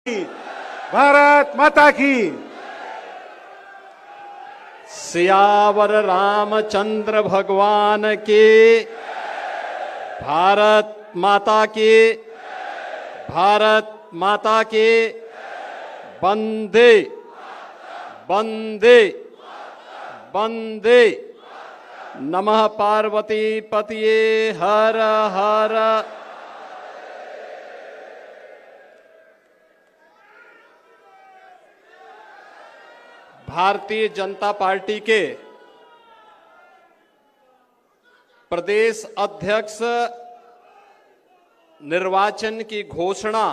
भारत माता की। सियावर रामचंद्र भगवान के। भारत माता के। भारत माता के। वंदे वंदे वंदे। नमः पार्वती पतये हर हर। भारतीय जनता पार्टी के प्रदेश अध्यक्ष निर्वाचन की घोषणा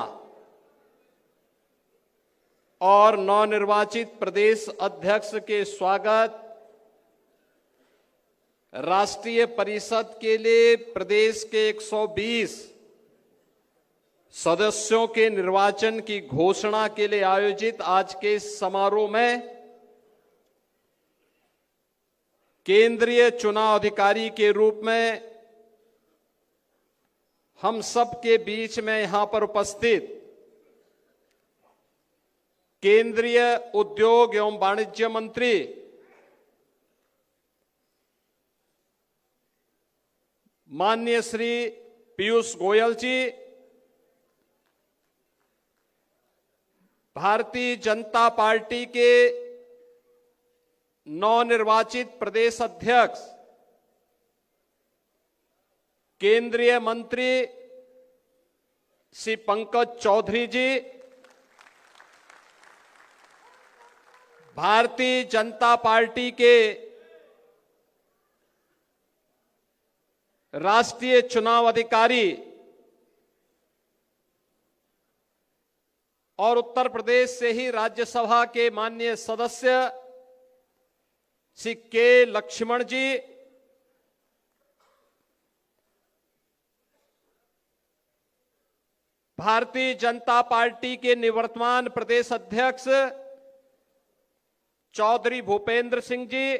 और नवनिर्वाचित प्रदेश अध्यक्ष के स्वागत, राष्ट्रीय परिषद के लिए प्रदेश के 120 सदस्यों के निर्वाचन की घोषणा के लिए आयोजित आज के समारोह में केंद्रीय चुनाव अधिकारी के रूप में हम सब के बीच में यहां पर उपस्थित केंद्रीय उद्योग एवं वाणिज्य मंत्री माननीय श्री पीयूष गोयल जी, भारतीय जनता पार्टी के नवनिर्वाचित प्रदेश अध्यक्ष केंद्रीय मंत्री श्री पंकज चौधरी जी, भारतीय जनता पार्टी के राष्ट्रीय चुनाव अधिकारी और उत्तर प्रदेश से ही राज्यसभा के माननीय सदस्य श्री के लक्ष्मण जी, भारतीय जनता पार्टी के निवर्तमान प्रदेश अध्यक्ष चौधरी भूपेंद्र सिंह जी,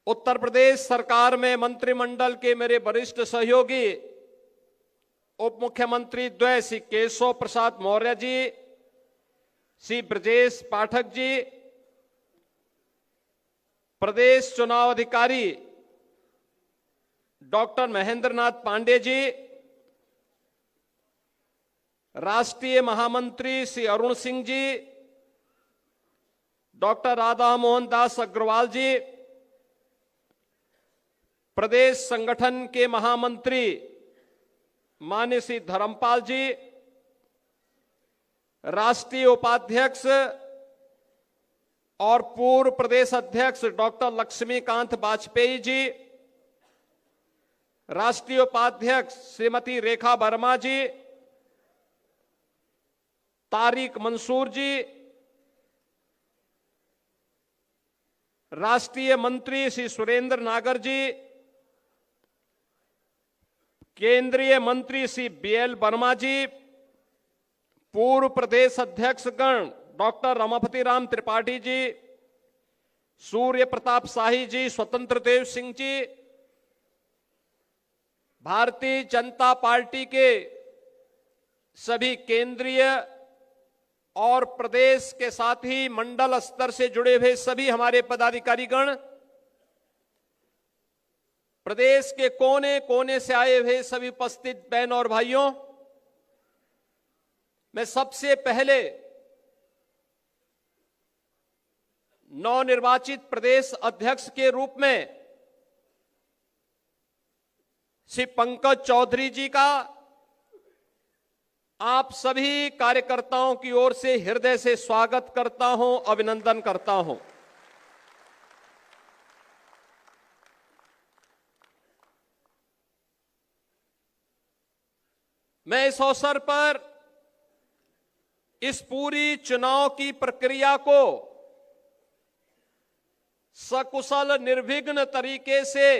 उत्तर प्रदेश सरकार में मंत्रिमंडल के मेरे वरिष्ठ सहयोगी उप मुख्यमंत्री द्वय श्री केशव प्रसाद मौर्य जी, श्री ब्रजेश पाठक जी, प्रदेश चुनाव अधिकारी डॉक्टर महेंद्र नाथ पांडे जी, राष्ट्रीय महामंत्री श्री अरुण सिंह जी, डॉक्टर राधा मोहन दास अग्रवाल जी, प्रदेश संगठन के महामंत्री माननीय श्री धर्मपाल जी, राष्ट्रीय उपाध्यक्ष और पूर्व प्रदेश अध्यक्ष डॉक्टर लक्ष्मीकांत वाजपेयी जी, राष्ट्रीय उपाध्यक्ष श्रीमती रेखा वर्मा जी, तारिक मंसूर जी, राष्ट्रीय मंत्री श्री सुरेंद्र नागर जी, केंद्रीय मंत्री श्री बीएल वर्मा जी, पूर्व प्रदेश अध्यक्षगण डॉक्टर रमापति राम त्रिपाठी जी, सूर्य प्रताप शाही जी, स्वतंत्र देव सिंह जी, भारतीय जनता पार्टी के सभी केंद्रीय और प्रदेश के साथ ही मंडल स्तर से जुड़े हुए सभी हमारे पदाधिकारीगण, प्रदेश के कोने कोने से आए हुए सभी उपस्थित बहन और भाइयों, मैं सबसे पहले नवनिर्वाचित प्रदेश अध्यक्ष के रूप में श्री पंकज चौधरी जी का आप सभी कार्यकर्ताओं की ओर से हृदय से स्वागत करता हूं, अभिनंदन करता हूं। मैं इस अवसर पर इस पूरी चुनाव की प्रक्रिया को सकुशल निर्विघ्न तरीके से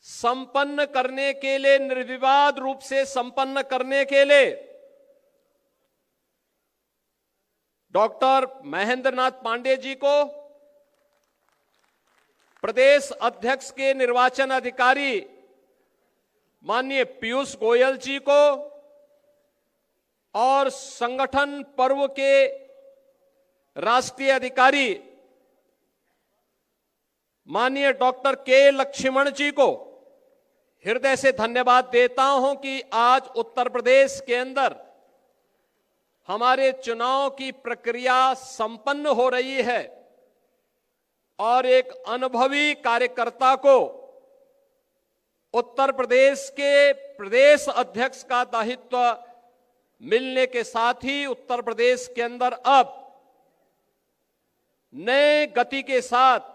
संपन्न करने के लिए, निर्विवाद रूप से संपन्न करने के लिए डॉक्टर महेंद्र नाथ पांडे जी को, प्रदेश अध्यक्ष के निर्वाचन अधिकारी माननीय पीयूष गोयल जी को और संगठन पर्व के राष्ट्रीय अधिकारी माननीय डॉक्टर के लक्ष्मण जी को हृदय से धन्यवाद देता हूं कि आज उत्तर प्रदेश के अंदर हमारे चुनाव की प्रक्रिया संपन्न हो रही है और एक अनुभवी कार्यकर्ता को उत्तर प्रदेश के प्रदेश अध्यक्ष का दायित्व मिलने के साथ ही उत्तर प्रदेश के अंदर अब नए गति के साथ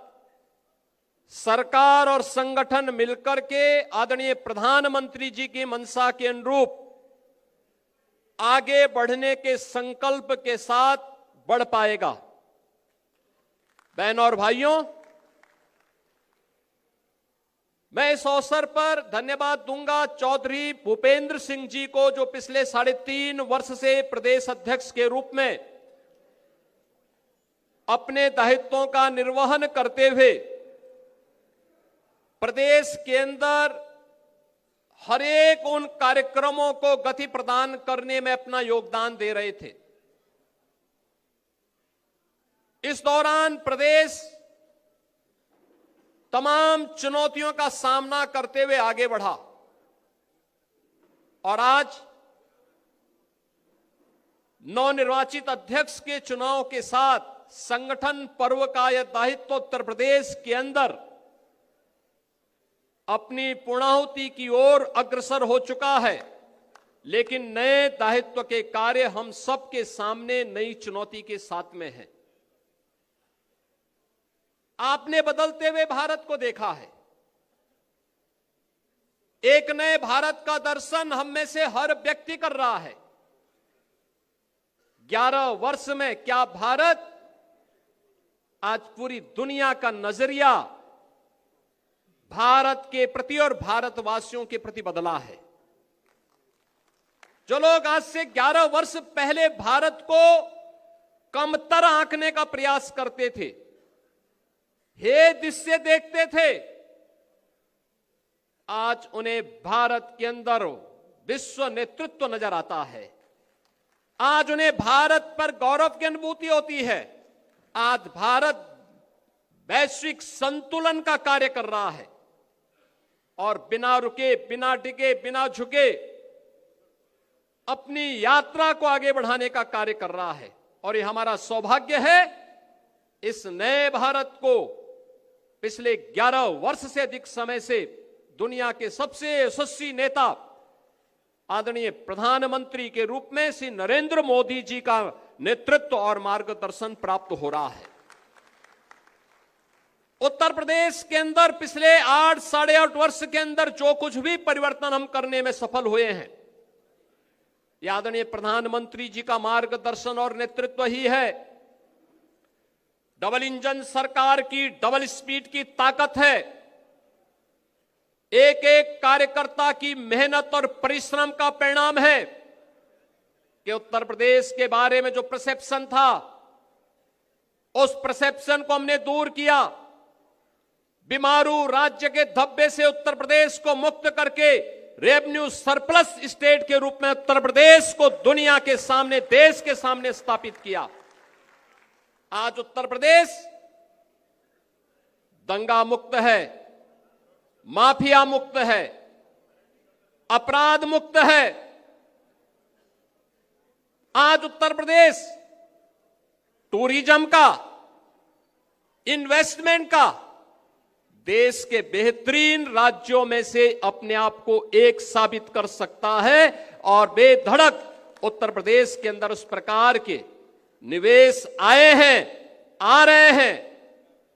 सरकार और संगठन मिलकर के आदरणीय प्रधानमंत्री जी की मंशा के अनुरूप आगे बढ़ने के संकल्प के साथ बढ़ पाएगा। बहनों और भाइयों, मैं इस अवसर पर धन्यवाद दूंगा चौधरी भूपेंद्र सिंह जी को, जो पिछले 3.5 वर्ष से प्रदेश अध्यक्ष के रूप में अपने दायित्वों का निर्वहन करते हुए प्रदेश के अंदर हर एक उन कार्यक्रमों को गति प्रदान करने में अपना योगदान दे रहे थे। इस दौरान प्रदेश तमाम चुनौतियों का सामना करते हुए आगे बढ़ा और आज नवनिर्वाचित अध्यक्ष के चुनाव के साथ संगठन पर्व का यह दायित्व उत्तर प्रदेश के अंदर अपनी पूर्णाहुति की ओर अग्रसर हो चुका है। लेकिन नए दायित्व के कार्य हम सबके सामने नई चुनौती के साथ में है। आपने बदलते हुए भारत को देखा है। एक नए भारत का दर्शन हम में से हर व्यक्ति कर रहा है। 11 वर्ष में क्या भारत आज पूरी दुनिया का नजरिया भारत के प्रति और भारतवासियों के प्रति बदला है। जो लोग आज से 11 वर्ष पहले भारत को कमतर आंकने का प्रयास करते थे, हे दृश्य देखते थे, आज उन्हें भारत के अंदर विश्व नेतृत्व नजर आता है। आज उन्हें भारत पर गौरव की अनुभूति होती है। आज भारत वैश्विक संतुलन का कार्य कर रहा है और बिना रुके, बिना डिगे, बिना झुके अपनी यात्रा को आगे बढ़ाने का कार्य कर रहा है। और ये हमारा सौभाग्य है, इस नए भारत को पिछले 11 वर्ष से अधिक समय से दुनिया के सबसे यशस्वी नेता आदरणीय प्रधानमंत्री के रूप में श्री नरेंद्र मोदी जी का नेतृत्व और मार्गदर्शन प्राप्त हो रहा है। उत्तर प्रदेश के अंदर पिछले 8-8.5 वर्ष के अंदर जो कुछ भी परिवर्तन हम करने में सफल हुए हैं, यह आदरणीय प्रधानमंत्री जी का मार्गदर्शन और नेतृत्व ही है। डबल इंजन सरकार की डबल स्पीड की ताकत है। एक एक कार्यकर्ता की मेहनत और परिश्रम का परिणाम है कि उत्तर प्रदेश के बारे में जो परसेप्शन था, उस परसेप्शन को हमने दूर किया। बीमारू राज्य के धब्बे से उत्तर प्रदेश को मुक्त करके रेवेन्यू सरप्लस स्टेट के रूप में उत्तर प्रदेश को दुनिया के सामने, देश के सामने स्थापित किया। आज उत्तर प्रदेश दंगा मुक्त है, माफिया मुक्त है, अपराध मुक्त है। आज उत्तर प्रदेश टूरिज्म का, इन्वेस्टमेंट का देश के बेहतरीन राज्यों में से अपने आप को एक साबित कर सकता है और बेधड़क उत्तर प्रदेश के अंदर उस प्रकार के निवेश आए हैं, आ रहे हैं।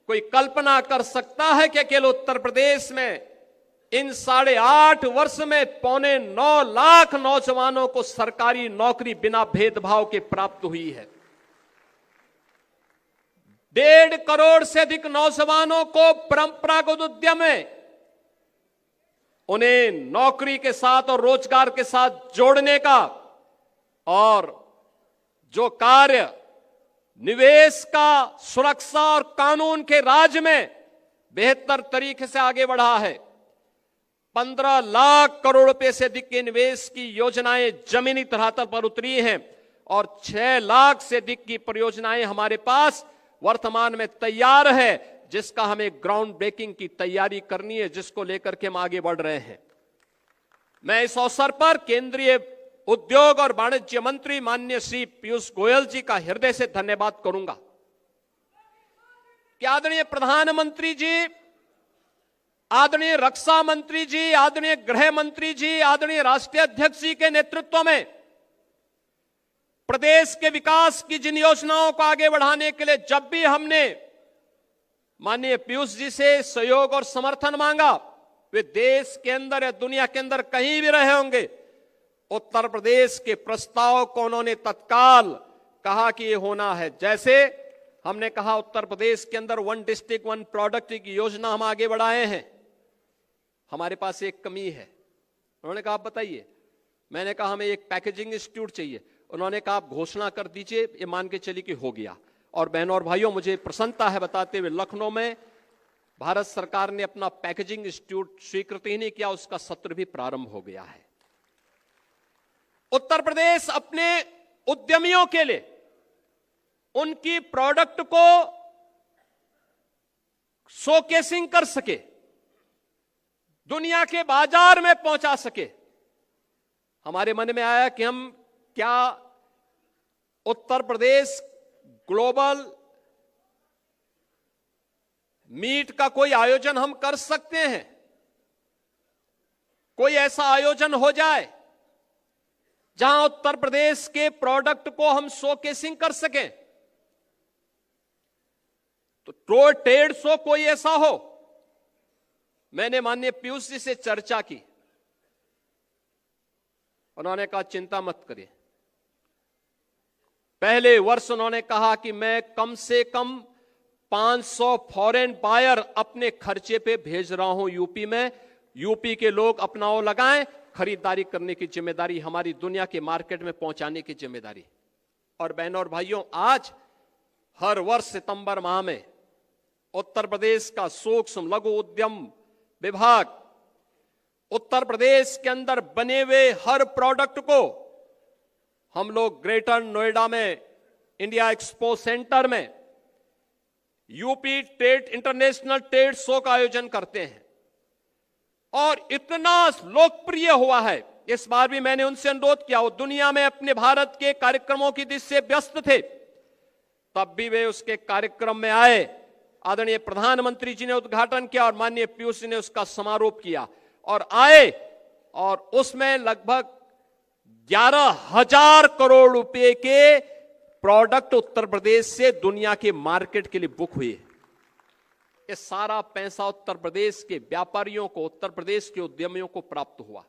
कोई कल्पना कर सकता है कि केवल उत्तर प्रदेश में इन 8.5 वर्ष में 9.25 लाख नौजवानों को सरकारी नौकरी बिना भेदभाव के प्राप्त हुई है। 1.5 करोड़ से अधिक नौजवानों को परंपरागत उद्यम में उन्हें नौकरी के साथ और रोजगार के साथ जोड़ने का और जो कार्य निवेश का, सुरक्षा और कानून के राज में बेहतर तरीके से आगे बढ़ा है। 15 लाख करोड़ रुपए से अधिक के निवेश की योजनाएं जमीनी धरातल पर उतरी हैं और 6 लाख से अधिक की परियोजनाएं हमारे पास वर्तमान में तैयार है, जिसका हमें ग्राउंड ब्रेकिंग की तैयारी करनी है, जिसको लेकर के हम आगे बढ़ रहे हैं। मैं इस अवसर पर केंद्रीय उद्योग और वाणिज्य मंत्री माननीय श्री पीयूष गोयल जी का हृदय से धन्यवाद करूंगा कि आदरणीय प्रधानमंत्री जी, आदरणीय रक्षा मंत्री जी, आदरणीय गृह मंत्री जी, आदरणीय राष्ट्रीय अध्यक्ष जी के नेतृत्व में प्रदेश के विकास की जिन योजनाओं को आगे बढ़ाने के लिए जब भी हमने माननीय पीयूष जी से सहयोग और समर्थन मांगा, वे देश के अंदर या दुनिया के अंदर कहीं भी रहे होंगे, उत्तर प्रदेश के प्रस्ताव को उन्होंने तत्काल कहा कि ये होना है। जैसे हमने कहा उत्तर प्रदेश के अंदर 1 डिस्ट्रिक्ट 1 प्रोडक्ट की योजना हम आगे बढ़ाए हैं। हमारे पास एक कमी है, उन्होंने कहा आप बताइए। मैंने कहा हमें एक पैकेजिंग इंस्टीट्यूट चाहिए। उन्होंने कहा आप घोषणा कर दीजिए, ये मान के चली कि हो गया। और बहनों और भाइयों, मुझे प्रसन्नता है बताते हुए लखनऊ में भारत सरकार ने अपना पैकेजिंग इंस्टीट्यूट स्वीकृत ही नहीं किया, उसका सत्र भी प्रारंभ हो गया है। उत्तर प्रदेश अपने उद्यमियों के लिए उनकी प्रोडक्ट को शोकेसिंग कर सके, दुनिया के बाजार में पहुंचा सके। हमारे मन में आया कि हम क्या उत्तर प्रदेश ग्लोबल मीट का कोई आयोजन हम कर सकते हैं? कोई ऐसा आयोजन हो जाए जहां उत्तर प्रदेश के प्रोडक्ट को हम शोकेसिंग कर सकें। तो ट्रेड शो कोई ऐसा हो। मैंने माननीय पीयूष जी से चर्चा की, उन्होंने कहा चिंता मत करिए। पहले वर्ष उन्होंने कहा कि मैं कम से कम 500 फॉरेन बायर अपने खर्चे पे भेज रहा हूं यूपी में। यूपी के लोग अपना वो लगाएं, खरीदारी करने की जिम्मेदारी हमारी, दुनिया के मार्केट में पहुंचाने की जिम्मेदारी। और बहनों और भाइयों, आज हर वर्ष सितंबर माह में उत्तर प्रदेश का सूक्ष्म लघु उद्यम विभाग उत्तर प्रदेश के अंदर बने हुए हर प्रोडक्ट को हम लोग ग्रेटर नोएडा में इंडिया एक्सपो सेंटर में UP trade international trade show का आयोजन करते हैं। और इतना लोकप्रिय हुआ है, इस बार भी मैंने उनसे अनुरोध किया, वो दुनिया में अपने भारत के कार्यक्रमों की दिशा से व्यस्त थे, तब भी वे उसके कार्यक्रम में आए। आदरणीय प्रधानमंत्री जी ने उद्घाटन किया और माननीय पीयूष जी ने उसका समारोप किया और आए, और उसमें लगभग 11,000 करोड़ रुपए के प्रोडक्ट उत्तर प्रदेश से दुनिया के मार्केट के लिए बुक हुए। ये सारा पैसा उत्तर प्रदेश के व्यापारियों को, उत्तर प्रदेश के उद्यमियों को प्राप्त हुआ।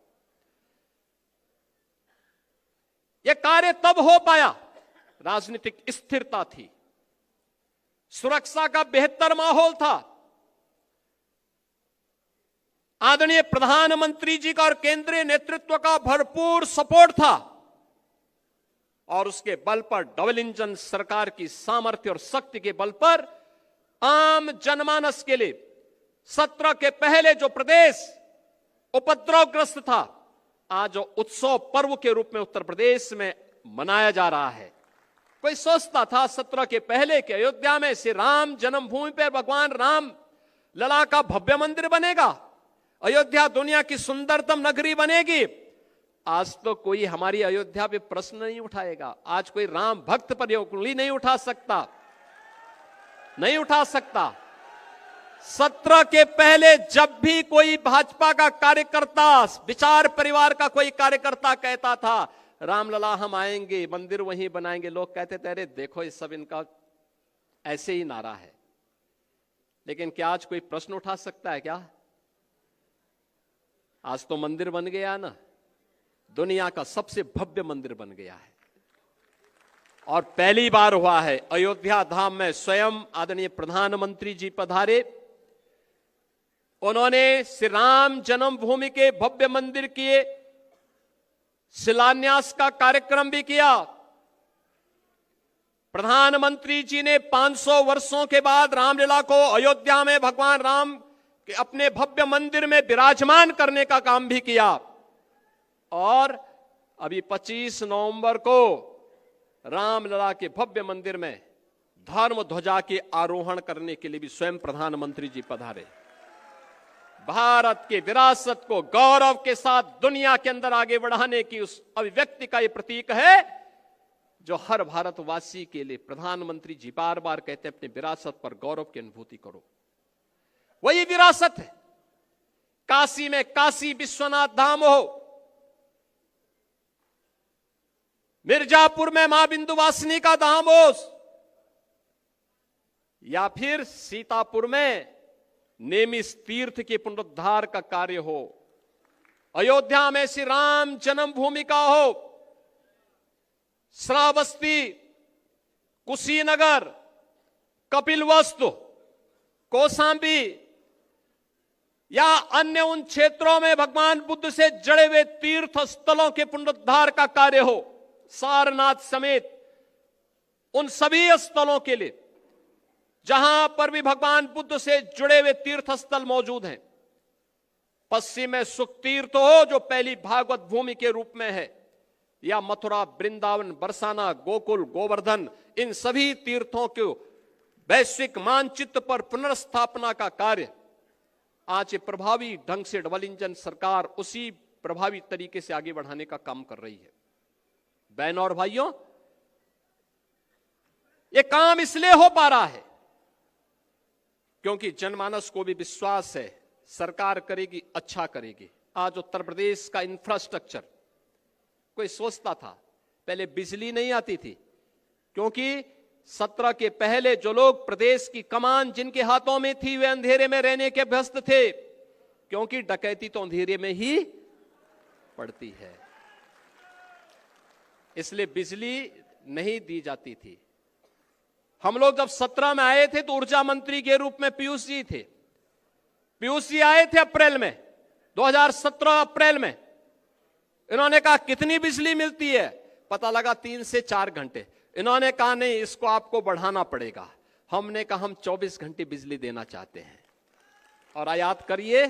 यह कार्य तब हो पाया, राजनीतिक स्थिरता थी, सुरक्षा का बेहतर माहौल था, आदरणीय प्रधानमंत्री जी का और केंद्रीय नेतृत्व का भरपूर सपोर्ट था, और उसके बल पर डबल इंजन सरकार की सामर्थ्य और शक्ति के बल पर आम जनमानस के लिए सत्र के पहले जो प्रदेश उपद्रवग्रस्त था, आज उत्सव पर्व के रूप में उत्तर प्रदेश में मनाया जा रहा है। कोई सोचता था सत्र के पहले कि अयोध्या में श्री राम जन्मभूमि पर भगवान राम लला का भव्य मंदिर बनेगा, अयोध्या दुनिया की सुंदरतम नगरी बनेगी। आज तो कोई हमारी अयोध्या पे प्रश्न नहीं उठाएगा। आज कोई राम भक्त पर उंगली नहीं उठा सकता, नहीं उठा सकता। सत्र के पहले जब भी कोई भाजपा का कार्यकर्ता, विचार परिवार का कोई कार्यकर्ता कहता था रामलला हम आएंगे, मंदिर वहीं बनाएंगे, लोग कहते थे अरे देखो ये सब इनका ऐसे ही नारा है। लेकिन क्या आज कोई प्रश्न उठा सकता है क्या? आज तो मंदिर बन गया ना, दुनिया का सबसे भव्य मंदिर बन गया है। और पहली बार हुआ है अयोध्या धाम में स्वयं आदरणीय प्रधानमंत्री जी पधारे, उन्होंने श्री राम जन्मभूमि के भव्य मंदिर के शिलान्यास का कार्यक्रम भी किया। प्रधानमंत्री जी ने 500 वर्षों के बाद रामलीला को अयोध्या में भगवान राम कि अपने भव्य मंदिर में विराजमान करने का काम भी किया। और अभी 25 नवंबर को रामलला के भव्य मंदिर में धर्म ध्वजा के आरोहण करने के लिए भी स्वयं प्रधानमंत्री जी पधारे। भारत की विरासत को गौरव के साथ दुनिया के अंदर आगे बढ़ाने की उस अभिव्यक्ति का यह प्रतीक है जो हर भारतवासी के लिए प्रधानमंत्री जी बार बार कहते हैं, अपनी विरासत पर गौरव की अनुभूति करो। वही विरासत है। काशी में काशी विश्वनाथ धाम हो, मिर्जापुर में मां बिंदुवासिनी का धाम हो, या फिर सीतापुर में नेमिष तीर्थ के पुनरुद्धार का कार्य हो, अयोध्या में श्री राम जन्मभूमि का हो, श्रावस्ती, कुशीनगर, कपिलवस्तु, कौशांबी या अन्य उन क्षेत्रों में भगवान बुद्ध से जड़े हुए तीर्थ स्थलों के पुनरुद्धार का कार्य हो, सारनाथ समेत उन सभी स्थलों के लिए जहां पर भी भगवान बुद्ध से जुड़े हुए तीर्थ स्थल मौजूद हैं। पश्चिम में सुख तीर्थ हो जो पहली भागवत भूमि के रूप में है, या मथुरा, वृंदावन, बरसाना, गोकुल, गोवर्धन, इन सभी तीर्थों के वैश्विक मानचित्र पर पुनर्स्थापना का कार्य आज प्रभावी ढंग से डबल इंजन सरकार उसी प्रभावी तरीके से आगे बढ़ाने का काम कर रही है। बहनों और भाइयों, यह काम इसलिए हो पा रहा है क्योंकि जनमानस को भी विश्वास है सरकार करेगी, अच्छा करेगी। आज उत्तर प्रदेश का इंफ्रास्ट्रक्चर, कोई सोचता था पहले बिजली नहीं आती थी क्योंकि 17 के पहले जो लोग प्रदेश की कमान जिनके हाथों में थी वे अंधेरे में रहने के व्यस्त थे, क्योंकि डकैती तो अंधेरे में ही पड़ती है, इसलिए बिजली नहीं दी जाती थी। हम लोग जब 17 में आए थे तो ऊर्जा मंत्री के रूप में पीयूष जी थे। पीयूष जी आए थे अप्रैल में, 2017 अप्रैल में। इन्होंने कहा कितनी बिजली मिलती है, पता लगा 3 से 4 घंटे। इन्होंने कहा नहीं, इसको आपको बढ़ाना पड़ेगा। हमने कहा हम 24 घंटे बिजली देना चाहते हैं। और याद करिए,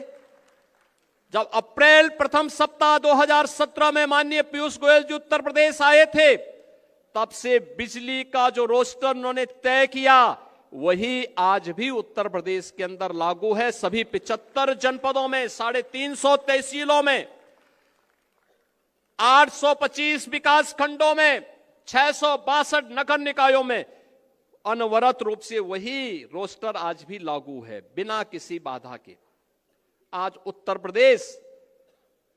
जब अप्रैल प्रथम सप्ताह 2017 में माननीय पीयूष गोयल जी उत्तर प्रदेश आए थे, तब से बिजली का जो रोस्टर उन्होंने तय किया वही आज भी उत्तर प्रदेश के अंदर लागू है। सभी 75 जनपदों में, 350 तहसीलों में, 825 विकास खंडों में, 662 नगर निकायों में अनवरत रूप से वही रोस्टर आज भी लागू है, बिना किसी बाधा के। आज उत्तर प्रदेश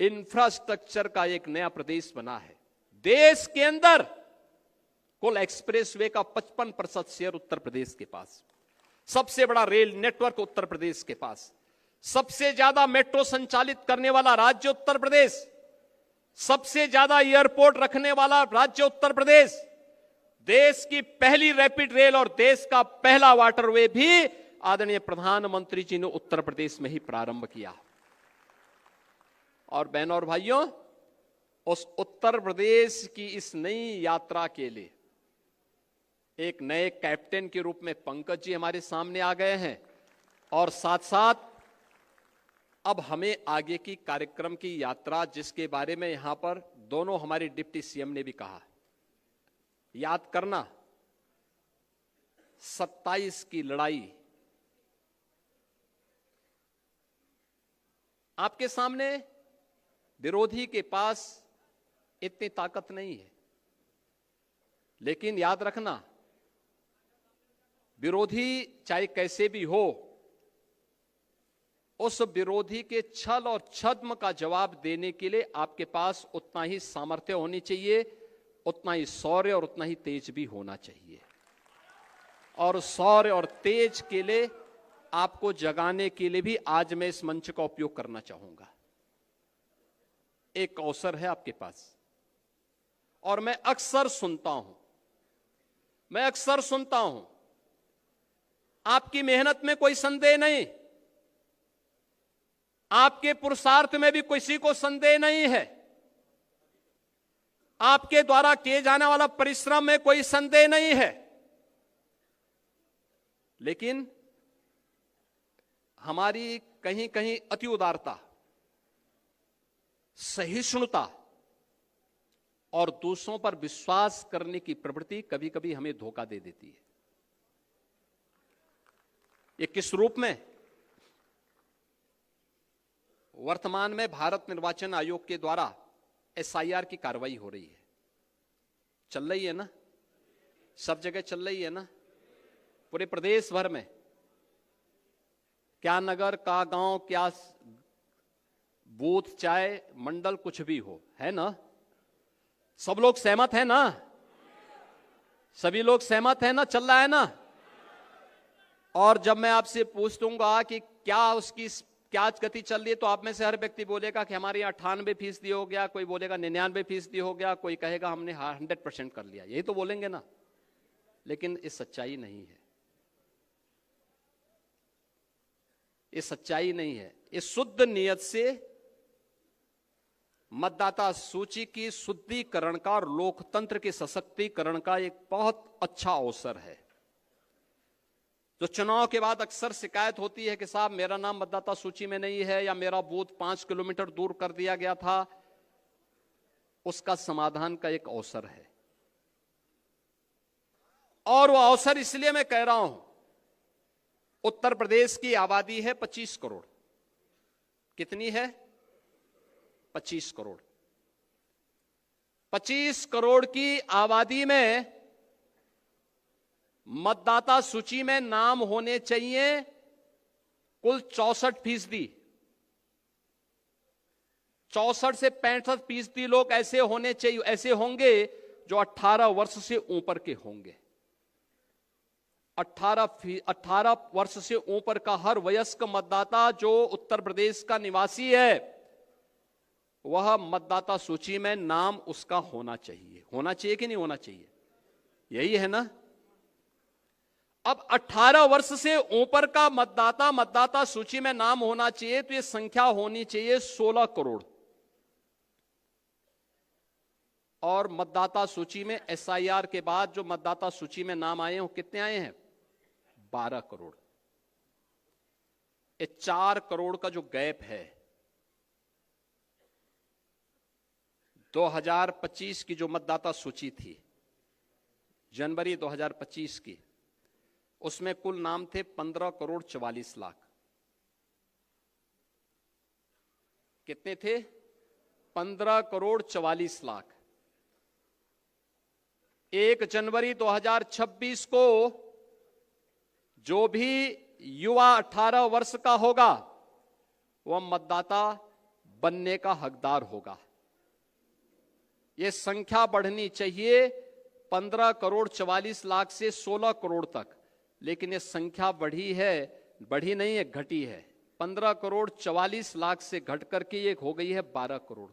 इंफ्रास्ट्रक्चर का एक नया प्रदेश बना है। देश के अंदर कुल एक्सप्रेसवे का 55% शेयर उत्तर प्रदेश के पास, सबसे बड़ा रेल नेटवर्क उत्तर प्रदेश के पास, सबसे ज्यादा मेट्रो संचालित करने वाला राज्य उत्तर प्रदेश, सबसे ज्यादा एयरपोर्ट रखने वाला राज्य उत्तर प्रदेश, देश की पहली रैपिड रेल और देश का पहला वाटरवे भी आदरणीय प्रधानमंत्री जी ने उत्तर प्रदेश में ही प्रारंभ किया। और बहनों और भाइयों, उस उत्तर प्रदेश की इस नई यात्रा के लिए एक नए कैप्टन के रूप में पंकज जी हमारे सामने आ गए हैं, और साथ साथ अब हमें आगे की कार्यक्रम की यात्रा, जिसके बारे में यहां पर दोनों हमारे डिप्टी सीएम ने भी कहा, याद करना 27 की लड़ाई आपके सामने, विरोधी के पास इतनी ताकत नहीं है, लेकिन याद रखना विरोधी चाहे कैसे भी हो, उस विरोधी के छल और छद्म का जवाब देने के लिए आपके पास उतना ही सामर्थ्य होनी चाहिए, उतना ही शौर्य और उतना ही तेज भी होना चाहिए। और शौर्य और तेज के लिए आपको जगाने के लिए भी आज मैं इस मंच का उपयोग करना चाहूंगा। एक अवसर है आपके पास, और मैं अक्सर सुनता हूं, आपकी मेहनत में कोई संदेह नहीं, आपके पुरुषार्थ में भी किसी को संदेह नहीं है, आपके द्वारा किए जाने वाला परिश्रम में कोई संदेह नहीं है, लेकिन हमारी कहीं कहीं अति उदारता, सहिष्णुता और दूसरों पर विश्वास करने की प्रवृत्ति कभी कभी हमें धोखा दे देती है। ये किस रूप में? वर्तमान में भारत निर्वाचन आयोग के द्वारा एसआईआर की कार्रवाई हो रही है, चल रही है ना, सब जगह चल रही है ना, पूरे प्रदेश भर में, क्या नगर का गांव, क्या बूथ, चाहे मंडल, कुछ भी हो, है ना? सब लोग सहमत है ना? सभी लोग सहमत है ना? चल रहा है ना? और जब मैं आपसे पूछ लूंगा कि क्या उसकी क्या गति चल रही है, तो आप में से हर व्यक्ति बोलेगा कि हमारे यहाँ 98% हो गया, कोई बोलेगा 99% हो गया, कोई कहेगा हमने 100% कर लिया। यही तो बोलेंगे ना, लेकिन ये सच्चाई नहीं है, ये सच्चाई नहीं है। ये शुद्ध नियत से मतदाता सूची की शुद्धिकरण का और लोकतंत्र के सशक्तिकरण का एक बहुत अच्छा अवसर है। जो चुनाव के बाद अक्सर शिकायत होती है कि साहब मेरा नाम मतदाता सूची में नहीं है, या मेरा बूथ 5 किलोमीटर दूर कर दिया गया था, उसका समाधान का एक अवसर है। और वो अवसर इसलिए मैं कह रहा हूं, उत्तर प्रदेश की आबादी है 25 करोड़। कितनी है? 25 करोड़। 25 करोड़ की आबादी में मतदाता सूची में नाम होने चाहिए कुल 64%। 64 से 65% लोग ऐसे होने चाहिए, ऐसे होंगे जो 18 वर्ष से ऊपर के होंगे। 18 वर्ष से ऊपर का हर वयस्क मतदाता जो उत्तर प्रदेश का निवासी है, वह मतदाता सूची में नाम उसका होना चाहिए। होना चाहिए कि नहीं होना चाहिए? यही है ना? अब 18 वर्ष से ऊपर का मतदाता सूची में नाम होना चाहिए, तो यह संख्या होनी चाहिए 16 करोड़। और मतदाता सूची में एसआईआर के बाद जो मतदाता सूची में नाम आए हैं, वो कितने आए हैं? 12 करोड़। ये 4 करोड़ का जो गैप है, 2025 की जो मतदाता सूची थी, जनवरी 2025 की, उसमें कुल नाम थे 15 करोड़ 44 लाख। कितने थे? 15 करोड़ 44 लाख। 1 जनवरी 2026 को जो भी युवा 18 वर्ष का होगा, वह मतदाता बनने का हकदार होगा। यह संख्या बढ़नी चाहिए 15 करोड़ 44 लाख से 16 करोड़ तक, लेकिन यह संख्या बढ़ी है, बढ़ी नहीं है, घटी है। 15 करोड़ 44 लाख से घट करके ये हो गई है 12 करोड़।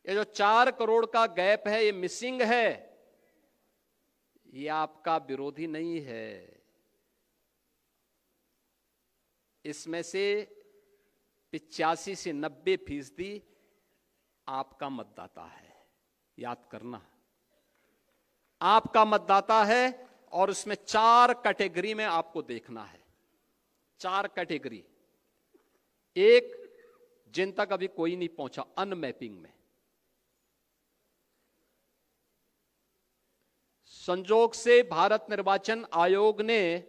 ये जो 4 करोड़ का गैप है, ये मिसिंग है, ये आपका विरोधी नहीं है। इसमें से 85 से 90% आपका मतदाता है। याद करना, आपका मतदाता है। और उसमें 4 कैटेगरी में आपको देखना है। 4 कैटेगरी। एक, जिन तक अभी कोई नहीं पहुंचा, अनमैपिंग में। संजोग से भारत निर्वाचन आयोग ने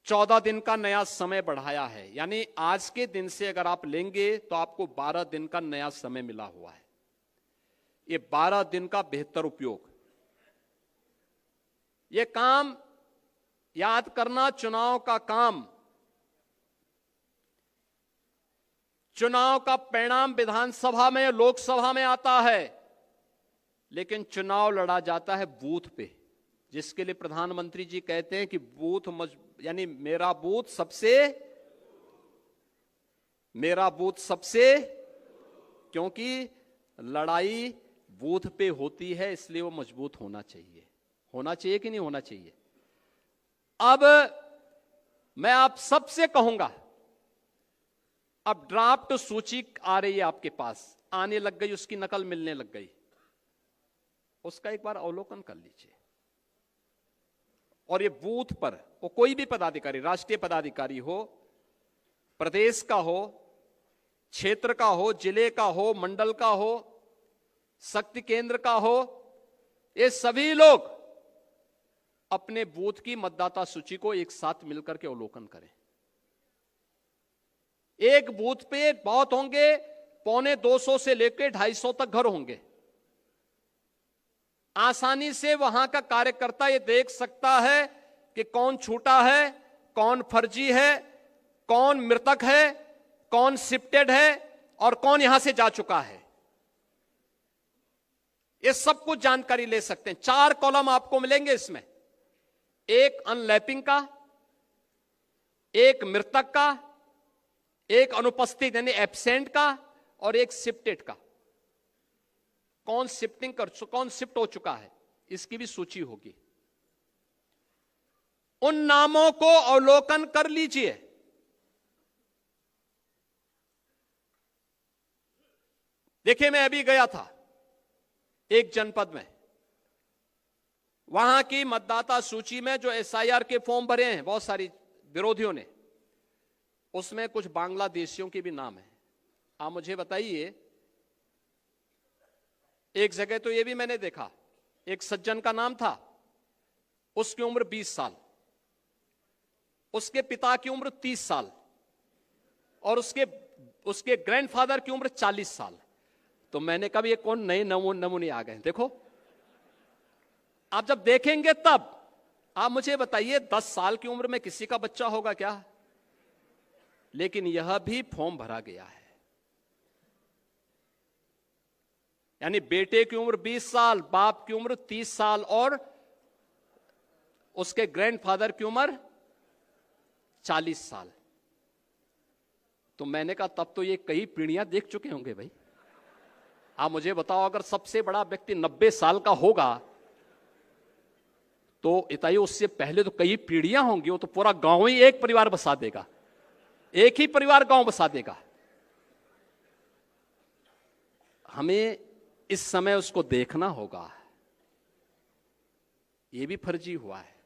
14 दिन का नया समय बढ़ाया है, यानी आज के दिन से अगर आप लेंगे तो आपको 12 दिन का नया समय मिला हुआ है। ये 12 दिन का बेहतर उपयोग, ये काम याद करना, चुनाव का काम, चुनाव का परिणाम विधानसभा में, लोकसभा में आता है, लेकिन चुनाव लड़ा जाता है बूथ पे, जिसके लिए प्रधानमंत्री जी कहते हैं कि बूथ यानी मेरा बूथ सबसे, क्योंकि लड़ाई बूथ पे होती है, इसलिए वो मजबूत होना चाहिए। होना चाहिए कि नहीं होना चाहिए? अब मैं आप सबसे कहूंगा, अब ड्राफ्ट सूची आ रही है आपके पास, आने लग गई, उसकी नकल मिलने लग गई, उसका एक बार अवलोकन कर लीजिए। और ये बूथ पर वो कोई भी पदाधिकारी, राष्ट्रीय पदाधिकारी हो, प्रदेश का हो, क्षेत्र का हो, जिले का हो, मंडल का हो, शक्ति केंद्र का हो, ये सभी लोग अपने बूथ की मतदाता सूची को एक साथ मिलकर के अवलोकन करें। एक बूथ पे बहुत होंगे, 250 से लेकर 250 तक घर होंगे। आसानी से वहां का कार्यकर्ता ये देख सकता है कि कौन छूटा है, कौन फर्जी है, कौन मृतक है, कौन शिफ्टेड है और कौन यहां से जा चुका है। ये सब कुछ जानकारी ले सकते हैं। 4 कॉलम आपको मिलेंगे इसमें, एक अनलैपिंग का, एक मृतक का, एक अनुपस्थित यानी एब्सेंट का और एक शिफ्टेड का। कौन शिफ्ट हो चुका है इसकी भी सूची होगी। उन नामों को अवलोकन कर लीजिए। देखिए, मैं अभी गया था एक जनपद में, वहां की मतदाता सूची में जो एसआईआर के फॉर्म भरे हैं बहुत सारी विरोधियों ने, उसमें कुछ बांग्लादेशियों के भी नाम है। आप मुझे बताइए, एक जगह तो यह भी मैंने देखा, एक सज्जन का नाम था, उसकी उम्र 20 साल, उसके पिता की उम्र 30 साल और उसके ग्रैंडफादर की उम्र 40 साल। तो मैंने कहा ये कौन नए नमूने आ गए। देखो, आप जब देखेंगे तब आप मुझे बताइए 10 साल की उम्र में किसी का बच्चा होगा क्या? लेकिन यह भी फॉर्म भरा गया है। यानी बेटे की उम्र 20 साल, बाप की उम्र 30 साल और उसके ग्रैंडफादर की उम्र 40 साल। तो मैंने कहा तब तो ये कई पीढ़ियां देख चुके होंगे भाई। आप मुझे बताओ, अगर सबसे बड़ा व्यक्ति 90 साल का होगा तो इताई उससे पहले तो कई पीढ़ियां होंगी। वो तो पूरा गांव ही एक परिवार बसा देगा, एक ही परिवार गांव बसा देगा। हमें इस समय उसको देखना होगा। यह भी फर्जी हुआ है।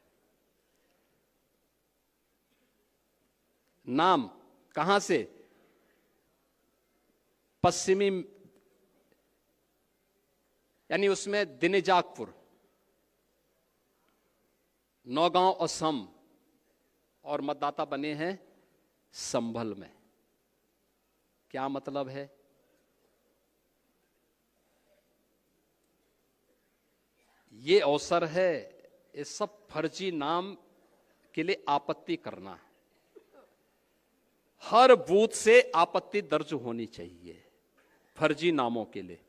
नाम कहां से? पश्चिमी, यानी उसमें दिनेजाकपुर, नौगांव असम, और मतदाता बने हैं संभल में। क्या मतलब है? ये अवसर है इस सब फर्जी नाम के लिए आपत्ति करना। हर बूथ से आपत्ति दर्ज होनी चाहिए फर्जी नामों के लिए।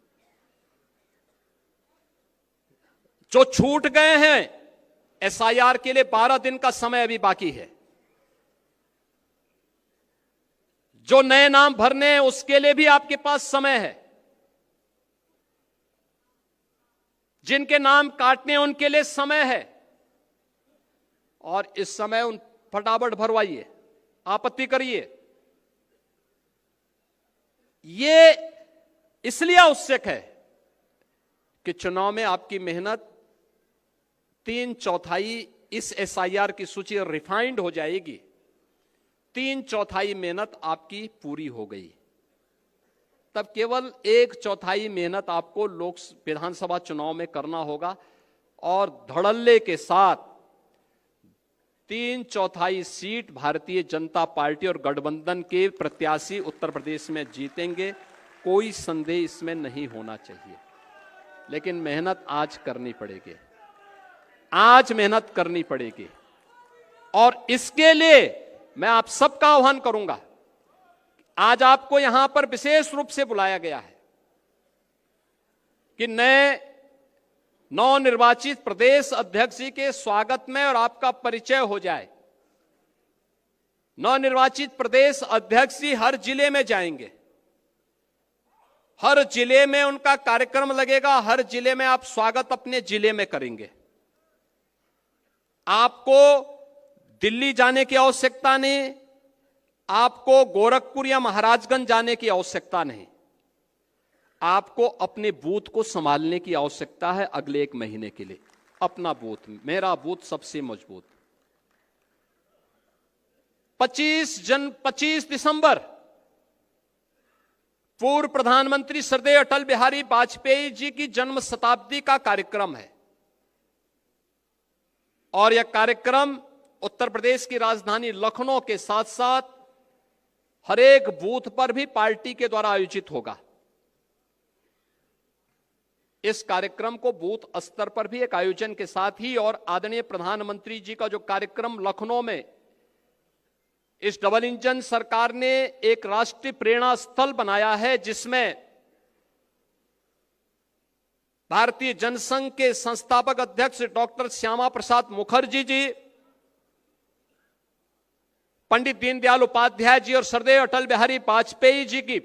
जो छूट गए हैं एसआईआर के लिए 12 दिन का समय अभी बाकी है। जो नए नाम भरने हैं उसके लिए भी आपके पास समय है। जिनके नाम काटने हैं उनके लिए समय है। और इस समय उन फटाफट भरवाइए, आपत्ति करिए। ये इसलिए आवश्यक है कि चुनाव में आपकी मेहनत 3/4 इस एसआईआर की सूची रिफाइंड हो जाएगी। 3/4 मेहनत आपकी पूरी हो गई, तब केवल 1/4 मेहनत आपको विधानसभा चुनाव में करना होगा। और धड़ल्ले के साथ 3/4 सीट भारतीय जनता पार्टी और गठबंधन के प्रत्याशी उत्तर प्रदेश में जीतेंगे, कोई संदेह इसमें नहीं होना चाहिए। लेकिन मेहनत आज करनी पड़ेगी, आज मेहनत करनी पड़ेगी। और इसके लिए मैं आप सबका आह्वान करूंगा। आज आपको यहां पर विशेष रूप से बुलाया गया है कि नए नवनिर्वाचित प्रदेश अध्यक्ष जी के स्वागत में और आपका परिचय हो जाए। नवनिर्वाचित प्रदेश अध्यक्ष जी हर जिले में जाएंगे, हर जिले में उनका कार्यक्रम लगेगा, हर जिले में आप स्वागत अपने जिले में करेंगे। आपको दिल्ली जाने की आवश्यकता नहीं, आपको गोरखपुर या महाराजगंज जाने की आवश्यकता नहीं। आपको अपने बूथ को संभालने की आवश्यकता है अगले 1 महीने के लिए। अपना बूथ, मेरा बूथ सबसे मजबूत। 25 दिसंबर पूर्व प्रधानमंत्री श्रद्धेय अटल बिहारी वाजपेयी जी की जन्म शताब्दी का कार्यक्रम है और यह कार्यक्रम उत्तर प्रदेश की राजधानी लखनऊ के साथ साथ हर एक बूथ पर भी पार्टी के द्वारा आयोजित होगा। इस कार्यक्रम को बूथ स्तर पर भी एक आयोजन के साथ ही और आदरणीय प्रधानमंत्री जी का जो कार्यक्रम लखनऊ में इस डबल इंजन सरकार ने एक राष्ट्रीय प्रेरणा स्थल बनाया है, जिसमें भारतीय जनसंघ के संस्थापक अध्यक्ष डॉक्टर श्यामा प्रसाद मुखर्जी जी, पंडित दीनदयाल उपाध्याय जी और श्रद्धेय अटल बिहारी वाजपेयी जी की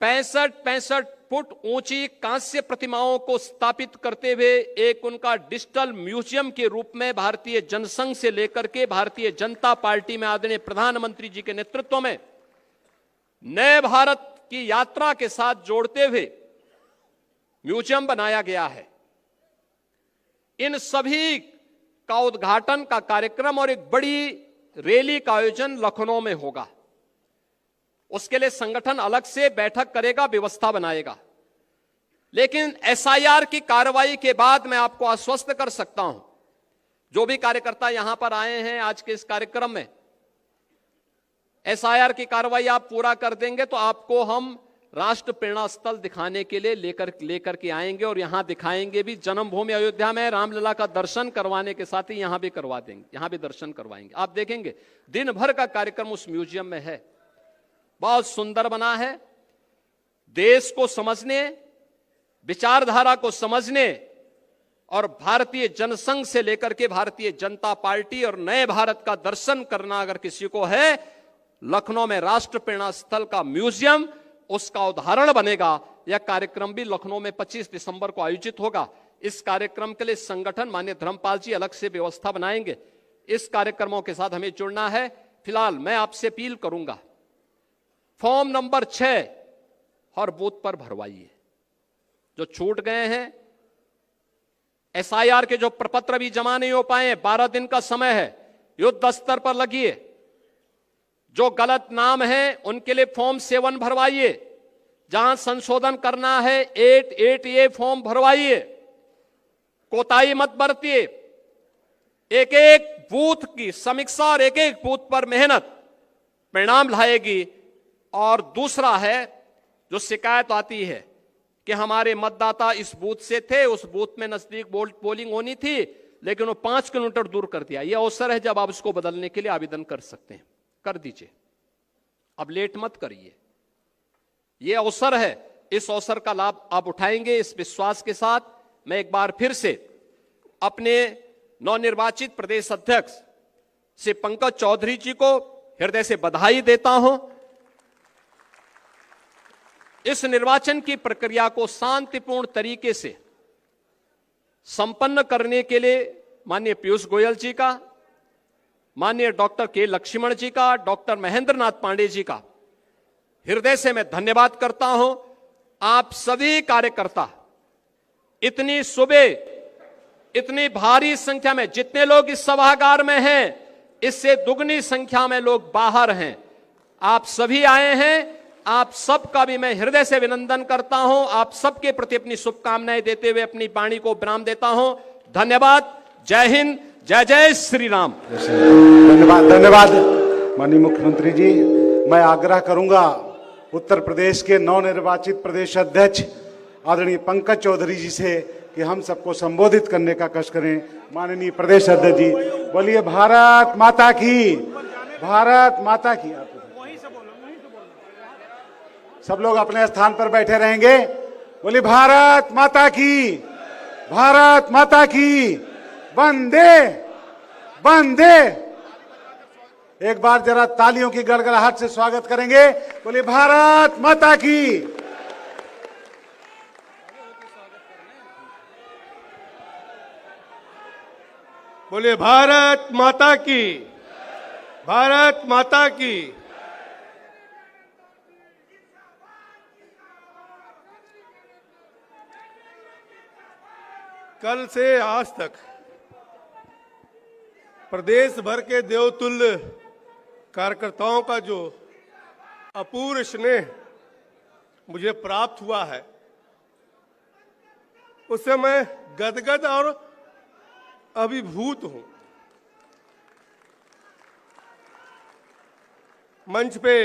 65 फुट ऊंची कांस्य प्रतिमाओं को स्थापित करते हुए एक उनका डिजिटल म्यूजियम के रूप में भारतीय जनसंघ से लेकर के भारतीय जनता पार्टी में आदरणीय प्रधानमंत्री जी के नेतृत्व में नए भारत की यात्रा के साथ जोड़ते हुए म्यूजियम बनाया गया है। इन सभी का उद्घाटन का कार्यक्रम और एक बड़ी रैली का आयोजन लखनऊ में होगा। उसके लिए संगठन अलग से बैठक करेगा, व्यवस्था बनाएगा। लेकिन एसआईआर की कार्रवाई के बाद मैं आपको आश्वस्त कर सकता हूं, जो भी कार्यकर्ता यहां पर आए हैं आज के इस कार्यक्रम में, एसआईआर की कार्रवाई आप पूरा कर देंगे तो आपको हम राष्ट्र प्रेरणा स्थल दिखाने के लिए लेकर के आएंगे और यहां दिखाएंगे भी। जन्मभूमि अयोध्या में रामलला का दर्शन करवाने के साथ ही यहां भी करवा देंगे, यहां भी दर्शन करवाएंगे। आप देखेंगे दिन भर का कार्यक्रम उस म्यूजियम में है। बहुत सुंदर बना है। देश को समझने, विचारधारा को समझने और भारतीय जनसंघ से लेकर के भारतीय जनता पार्टी और नए भारत का दर्शन करना अगर किसी को है, लखनऊ में राष्ट्र प्रेरणा स्थल का म्यूजियम उसका उदाहरण बनेगा। यह कार्यक्रम भी लखनऊ में 25 दिसंबर को आयोजित होगा। इस कार्यक्रम के लिए संगठन माननीय धर्मपाल जी अलग से व्यवस्था बनाएंगे। इस कार्यक्रमों के साथ हमें जुड़ना है। फिलहाल मैं आपसे अपील करूंगा, फॉर्म नंबर 6 हर बूथ पर भरवाइए। जो छूट गए हैं, एसआईआर के जो प्रपत्र भी जमा नहीं हो पाए, 12 दिन का समय है, युद्ध स्तर पर लगिए। जो गलत नाम है उनके लिए फॉर्म 7 भरवाइए। जहां संशोधन करना है 8A फॉर्म भरवाइए। कोताही मत बरतिए। एक एक बूथ की समीक्षा और एक एक बूथ पर मेहनत परिणाम लाएगी। और दूसरा है, जो शिकायत आती है कि हमारे मतदाता इस बूथ से थे, उस बूथ में नजदीक पोलिंग होनी थी लेकिन वो 5 किलोमीटर दूर कर दिया। यह अवसर है जब आप उसको बदलने के लिए आवेदन कर सकते हैं, कर दीजिए। अब लेट मत करिए, यह अवसर है। इस अवसर का लाभ आप उठाएंगे इस विश्वास के साथ। मैं एक बार फिर से अपने नवनिर्वाचित प्रदेश अध्यक्ष श्री पंकज चौधरी जी को हृदय से बधाई देता हूं। इस निर्वाचन की प्रक्रिया को शांतिपूर्ण तरीके से संपन्न करने के लिए माननीय पीयूष गोयल जी का, माननीय डॉक्टर के लक्ष्मण जी का, डॉक्टर महेंद्र नाथ पांडे जी का हृदय से मैं धन्यवाद करता हूं। आप सभी कार्यकर्ता इतनी सुबह इतनी भारी संख्या में, जितने लोग इस सभागार में हैं इससे दुगनी संख्या में लोग बाहर हैं, आप सभी आए हैं। आप सबका भी मैं हृदय से अभिनंदन करता हूं। आप सबके प्रति अपनी शुभकामनाएं देते हुए अपनी वाणी को विराम देता हूं। धन्यवाद। जय हिंद, जय जय श्री राम। धन्यवाद, धन्यवाद माननीय मुख्यमंत्री जी। मैं आग्रह करूंगा उत्तर प्रदेश के नवनिर्वाचित प्रदेश अध्यक्ष आदरणीय पंकज चौधरी जी से कि हम सबको संबोधित करने का कष्ट करें। माननीय प्रदेश अध्यक्ष जी, बोलिए भारत माता की, भारत माता की। सब लोग अपने स्थान पर बैठे रहेंगे। बोलिए भारत माता की, भारत माता की, वंदे वंदे। एक बार जरा तालियों की गड़गड़ाहट से स्वागत करेंगे। बोलिए भारत माता की। बोलिए भारत माता की, भारत माता की। कल से आज तक प्रदेश भर के देवतुल्य कार्यकर्ताओं का जो अपूर्व स्नेह मुझे प्राप्त हुआ है, उससे मैं गदगद और अभिभूत हूं। मंच पे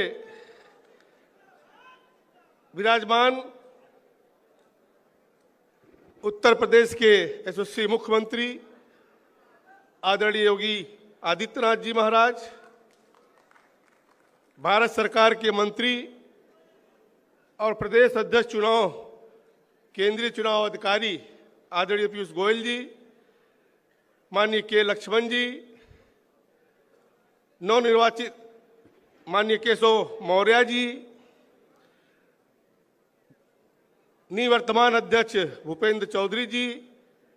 विराजमान उत्तर प्रदेश के यशस्वी मुख्यमंत्री आदरणीय योगी आदित्यनाथ जी महाराज, भारत सरकार के मंत्री और प्रदेश अध्यक्ष चुनाव केंद्रीय चुनाव अधिकारी आदरणीय पीयूष गोयल जी, माननीय के लक्ष्मण जी, नवनिर्वाचित माननीय केशव मौर्य जी, निवर्तमान अध्यक्ष भूपेंद्र चौधरी जी,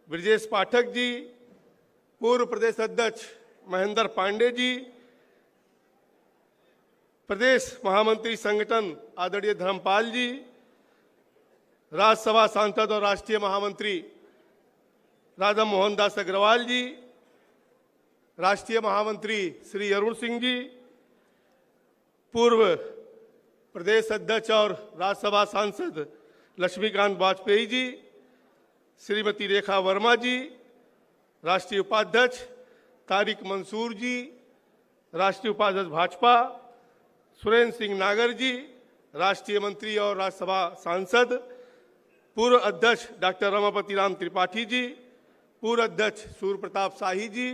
ब्रजेश पाठक जी, पूर्व प्रदेश अध्यक्ष महेंद्र पांडे जी, प्रदेश महामंत्री संगठन आदरणीय धर्मपाल जी, राज्यसभा सांसद और राष्ट्रीय महामंत्री राधा मोहन दास अग्रवाल जी, राष्ट्रीय महामंत्री श्री अरुण सिंह जी, पूर्व प्रदेश अध्यक्ष और राज्यसभा सांसद लक्ष्मीकांत वाजपेयी जी, श्रीमती रेखा वर्मा जी, राष्ट्रीय उपाध्यक्ष तारिक मंसूर जी, राष्ट्रीय उपाध्यक्ष भाजपा सुरेंद्र सिंह नागर जी, राष्ट्रीय मंत्री और राज्यसभा सांसद पूर्व अध्यक्ष डॉक्टर रमापति राम त्रिपाठी जी, पूर्व अध्यक्ष सूर्य प्रताप शाही जी,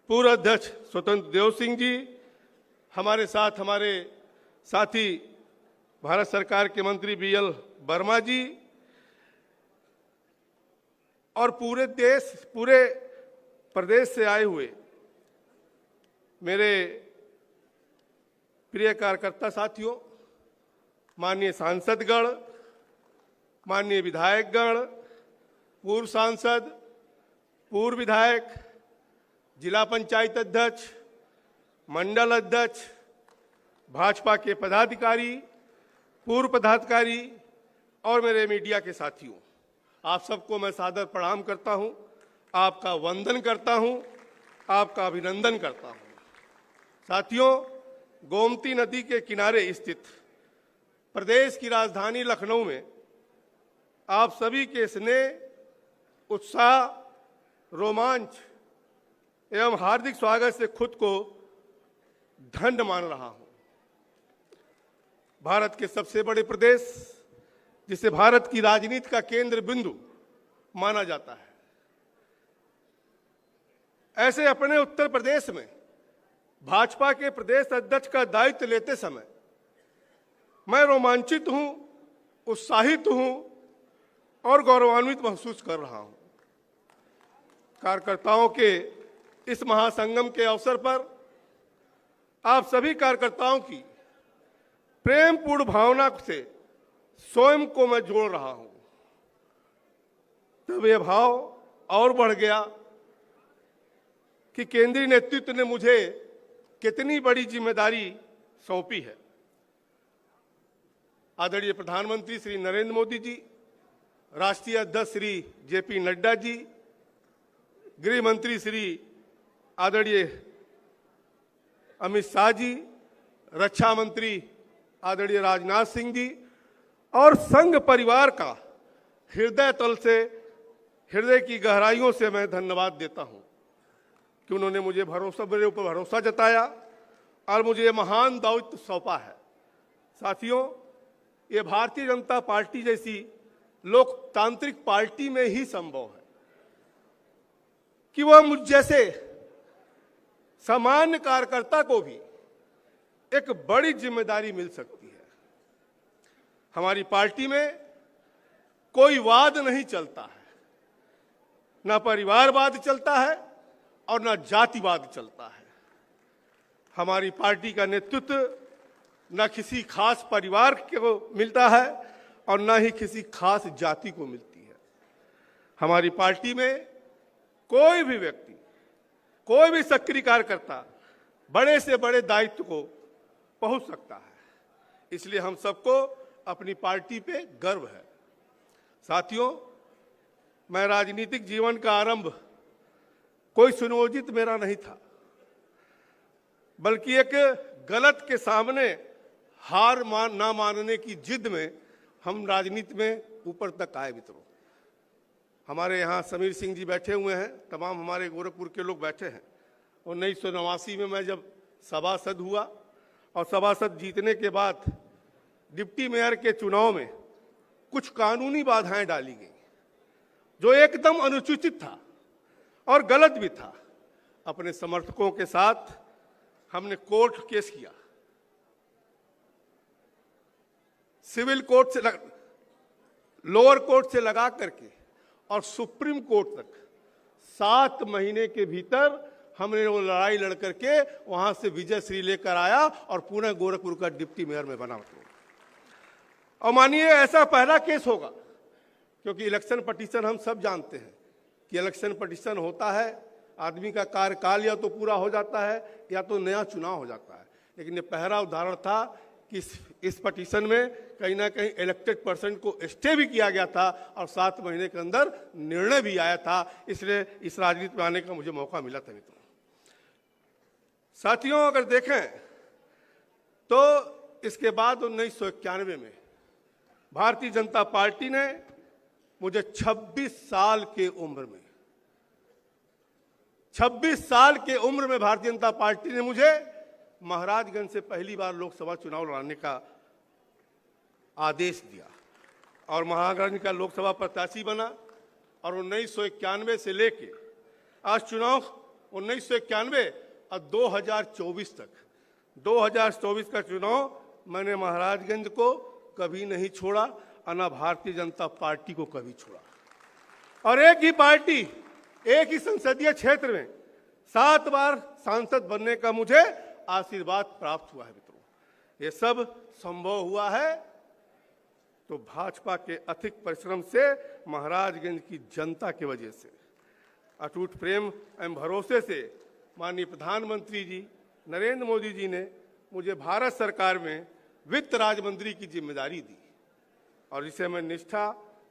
पूर्व अध्यक्ष स्वतंत्र देव सिंह जी, हमारे साथ हमारे साथी भारत सरकार के मंत्री बीएल वर्मा जी, और पूरे प्रदेश से आए हुए मेरे प्रिय कार्यकर्ता साथियों, माननीय सांसदगण, माननीय विधायकगण, पूर्व सांसद, पूर्व विधायक, जिला पंचायत अध्यक्ष, मंडल अध्यक्ष, भाजपा के पदाधिकारी, पूर्व पदाधिकारी और मेरे मीडिया के साथियों, आप सबको मैं सादर प्रणाम करता हूं, आपका वंदन करता हूं, आपका अभिनंदन करता हूं। साथियों, गोमती नदी के किनारे स्थित प्रदेश की राजधानी लखनऊ में आप सभी के स्नेह, उत्साह, रोमांच एवं हार्दिक स्वागत से खुद को धन्य मान रहा हूं। भारत के सबसे बड़े प्रदेश, जिसे भारत की राजनीति का केंद्र बिंदु माना जाता है, ऐसे अपने उत्तर प्रदेश में भाजपा के प्रदेश अध्यक्ष का दायित्व लेते समय मैं रोमांचित हूं, उत्साहित हूं और गौरवान्वित महसूस कर रहा हूं। कार्यकर्ताओं के इस महासंगम के अवसर पर आप सभी कार्यकर्ताओं की प्रेमपूर्ण भावना से स्वयं को मैं जोड़ रहा हूं। तब यह भाव और बढ़ गया कि केंद्रीय नेतृत्व ने मुझे कितनी बड़ी जिम्मेदारी सौंपी है। आदरणीय प्रधानमंत्री श्री नरेंद्र मोदी जी, राष्ट्रीय अध्यक्ष श्री जेपी नड्डा जी, गृह मंत्री श्री आदरणीय अमित शाह जी, रक्षा मंत्री आदरणीय राजनाथ सिंह जी और संघ परिवार का हृदय तल से, हृदय की गहराइयों से मैं धन्यवाद देता हूं कि उन्होंने मुझे मेरे ऊपर भरोसा जताया और मुझे ये महान दायित्व सौंपा है। साथियों, ये भारतीय जनता पार्टी जैसी लोकतांत्रिक पार्टी में ही संभव है कि वह मुझ जैसे सामान्य कार्यकर्ता को भी एक बड़ी जिम्मेदारी मिल सकती है। हमारी पार्टी में कोई वाद नहीं चलता है, ना परिवारवाद चलता है और ना जातिवाद चलता है। हमारी पार्टी का नेतृत्व न किसी खास परिवार को मिलता है और न ही किसी खास जाति को मिलती है। हमारी पार्टी में कोई भी व्यक्ति, कोई भी सक्रिय कार्यकर्ता बड़े से बड़े दायित्व को पहुंच सकता है। इसलिए हम सबको अपनी पार्टी पे गर्व है। साथियों, मैं राजनीतिक जीवन का आरंभ कोई सुनियोजित मेरा नहीं था, बल्कि एक गलत के सामने हार ना मानने की जिद में हम राजनीति में ऊपर तक आए। मित्रों, हमारे यहाँ समीर सिंह जी बैठे हुए हैं, तमाम हमारे गोरखपुर के लोग बैठे हैं। 1989 में मैं जब सभासद हुआ और सभासद जीतने के बाद डिप्टी मेयर के चुनाव में कुछ कानूनी बाधाएं डाली गई जो एकदम अनुचित था और गलत भी था। अपने समर्थकों के साथ हमने कोर्ट केस किया, सिविल कोर्ट से लोअर कोर्ट से लगा करके और सुप्रीम कोर्ट तक 7 महीने के भीतर हमने वो लड़ाई लड़ करके वहां से विजय श्री लेकर आया और पुणे गोरखपुर का डिप्टी मेयर में बना। और मानिए ऐसा पहला केस होगा, क्योंकि इलेक्शन पटिशन हम सब जानते हैं कि इलेक्शन पटिशन होता है, आदमी का कार्यकाल या तो पूरा हो जाता है या तो नया चुनाव हो जाता है। लेकिन ये पहला उदाहरण था कि इस पटिशन में कहीं ना कहीं इलेक्टेड पर्सन को स्टे भी किया गया था और 7 महीने के अंदर निर्णय भी आया था। इसलिए इस राजनीति में आने का मुझे मौका मिला था। मित्रों, साथियों, अगर देखें तो इसके बाद 1991 में भारतीय जनता पार्टी ने मुझे 26 साल के उम्र में 26 साल के उम्र में भारतीय जनता पार्टी ने मुझे महाराजगंज से पहली बार लोकसभा चुनाव लड़ने का आदेश दिया और महाराजगंज का लोकसभा प्रत्याशी बना। और 1991 से लेके आज चुनाव 1991 और 2024 तक 2024 का चुनाव मैंने महाराजगंज को कभी नहीं छोड़ा और ना भारतीय जनता पार्टी को कभी छोड़ा। और एक ही पार्टी, एक ही संसदीय क्षेत्र में 7 बार सांसद बनने का मुझे आशीर्वाद प्राप्त हुआ है। मित्रों, ये सब संभव हुआ है तो भाजपा के अथिक परिश्रम से, महाराजगंज की जनता की वजह से, अटूट प्रेम एवं भरोसे से माननीय प्रधानमंत्री जी नरेंद्र मोदी जी ने मुझे भारत सरकार में वित्त राज्य मंत्री की जिम्मेदारी दी और इसे मैं निष्ठा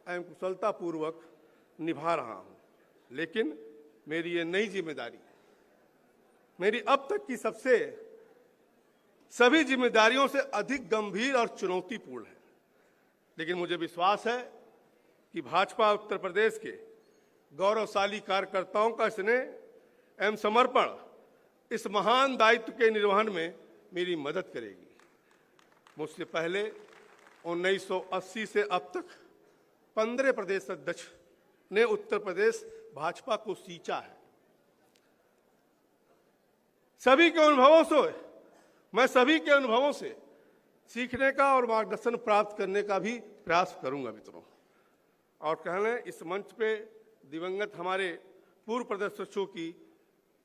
एवं कुशलता पूर्वक निभा रहा हूं। लेकिन मेरी ये नई जिम्मेदारी मेरी अब तक की सभी जिम्मेदारियों से अधिक गंभीर और चुनौतीपूर्ण है। लेकिन मुझे विश्वास है कि भाजपा उत्तर प्रदेश के गौरवशाली कार्यकर्ताओं का स्नेह एवं समर्पण इस महान दायित्व के निर्वहन में मेरी मदद करेगी। मुझसे पहले 1980 से अब तक 15 प्रदेश अध्यक्ष ने उत्तर प्रदेश भाजपा को सींचा है। सभी के अनुभवों से सीखने का और मार्गदर्शन प्राप्त करने का भी प्रयास करूंगा। मित्रों, और कहने इस मंच पे दिवंगत हमारे पूर्व प्रदेश की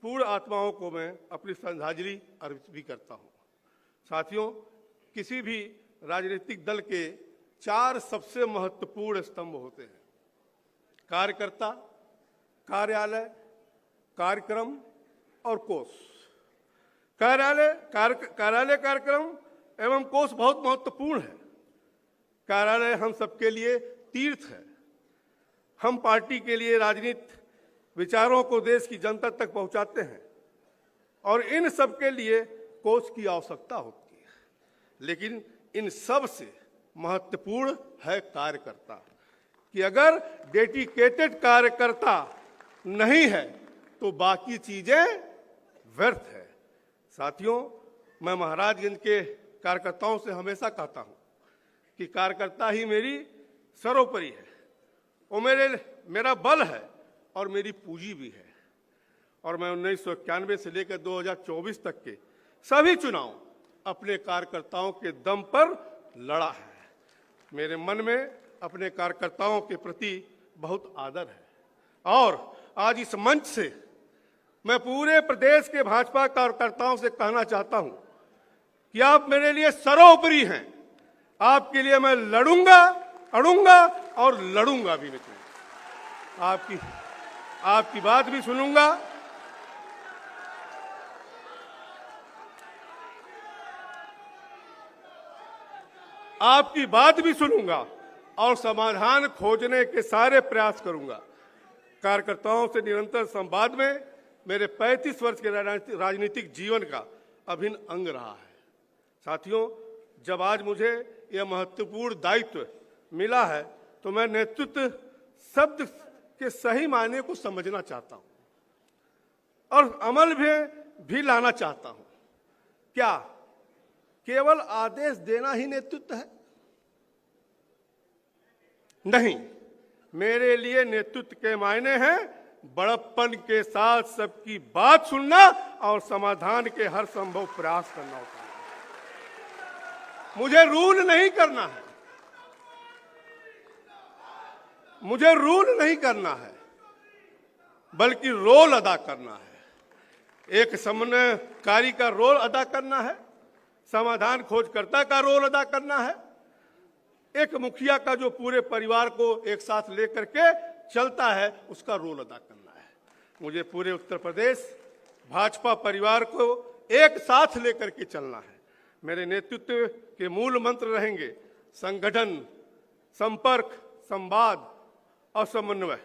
पूर्ण आत्माओं को मैं अपनी श्रद्धांजलि अर्पित भी करता हूं। साथियों, किसी भी राजनीतिक दल के 4 सबसे महत्वपूर्ण स्तंभ होते हैं: कार्यकर्ता, कार्यालय, कार्यक्रम और कोष। कार्यालय कार्यक्रम एवं कोष बहुत महत्वपूर्ण है। कार्यालय हम सबके लिए तीर्थ है। हम पार्टी के लिए राजनीतिक विचारों को देश की जनता तक पहुंचाते हैं और इन सब के लिए कोष की आवश्यकता होती है। लेकिन इन सब से महत्वपूर्ण है कार्यकर्ता, कि अगर डेडिकेटेड कार्यकर्ता नहीं है तो बाकी चीजें व्यर्थ है। साथियों, मैं महाराजगंज के कार्यकर्ताओं से हमेशा कहता हूं कि कार्यकर्ता ही मेरी सर्वोपरि है, वो मेरा बल है और मेरी पूंजी भी है। और मैं 1991 से लेकर 2024 तक के सभी चुनाव अपने कार्यकर्ताओं के दम पर लड़ा है। मेरे मन में अपने कार्यकर्ताओं के प्रति बहुत आदर है और आज इस मंच से मैं पूरे प्रदेश के भाजपा कार्यकर्ताओं से कहना चाहता हूं कि आप मेरे लिए सर्वोपरि हैं। आपके लिए मैं लड़ूंगा, अड़ूंगा और लड़ूंगा भी। मित्रों, आपकी बात भी सुनूंगा, आपकी बात भी सुनूंगा और समाधान खोजने के सारे प्रयास करूंगा। कार्यकर्ताओं से निरंतर संवाद में मेरे 35 वर्ष के राजनीतिक जीवन का अभिन्न अंग रहा है। साथियों, जब आज मुझे यह महत्वपूर्ण दायित्व मिला है तो मैं नेतृत्व शब्द के सही मायने को समझना चाहता हूं और अमल भी लाना चाहता हूं। क्या केवल आदेश देना ही नेतृत्व है? नहीं, मेरे लिए नेतृत्व के मायने हैं बड़प्पन के साथ सबकी बात सुनना और समाधान के हर संभव प्रयास करना होता है। मुझे रूल नहीं करना है, मुझे रूल नहीं करना है, बल्कि रोल अदा करना है। एक समन्वयकारी का रोल अदा करना है, समाधान खोजकर्ता का रोल अदा करना है, एक मुखिया का जो पूरे परिवार को एक साथ लेकर के चलता है उसका रोल अदा करना है। मुझे पूरे उत्तर प्रदेश भाजपा परिवार को एक साथ लेकर के चलना है। मेरे नेतृत्व के मूल मंत्र रहेंगे संगठन, संपर्क, संवाद और समन्वय।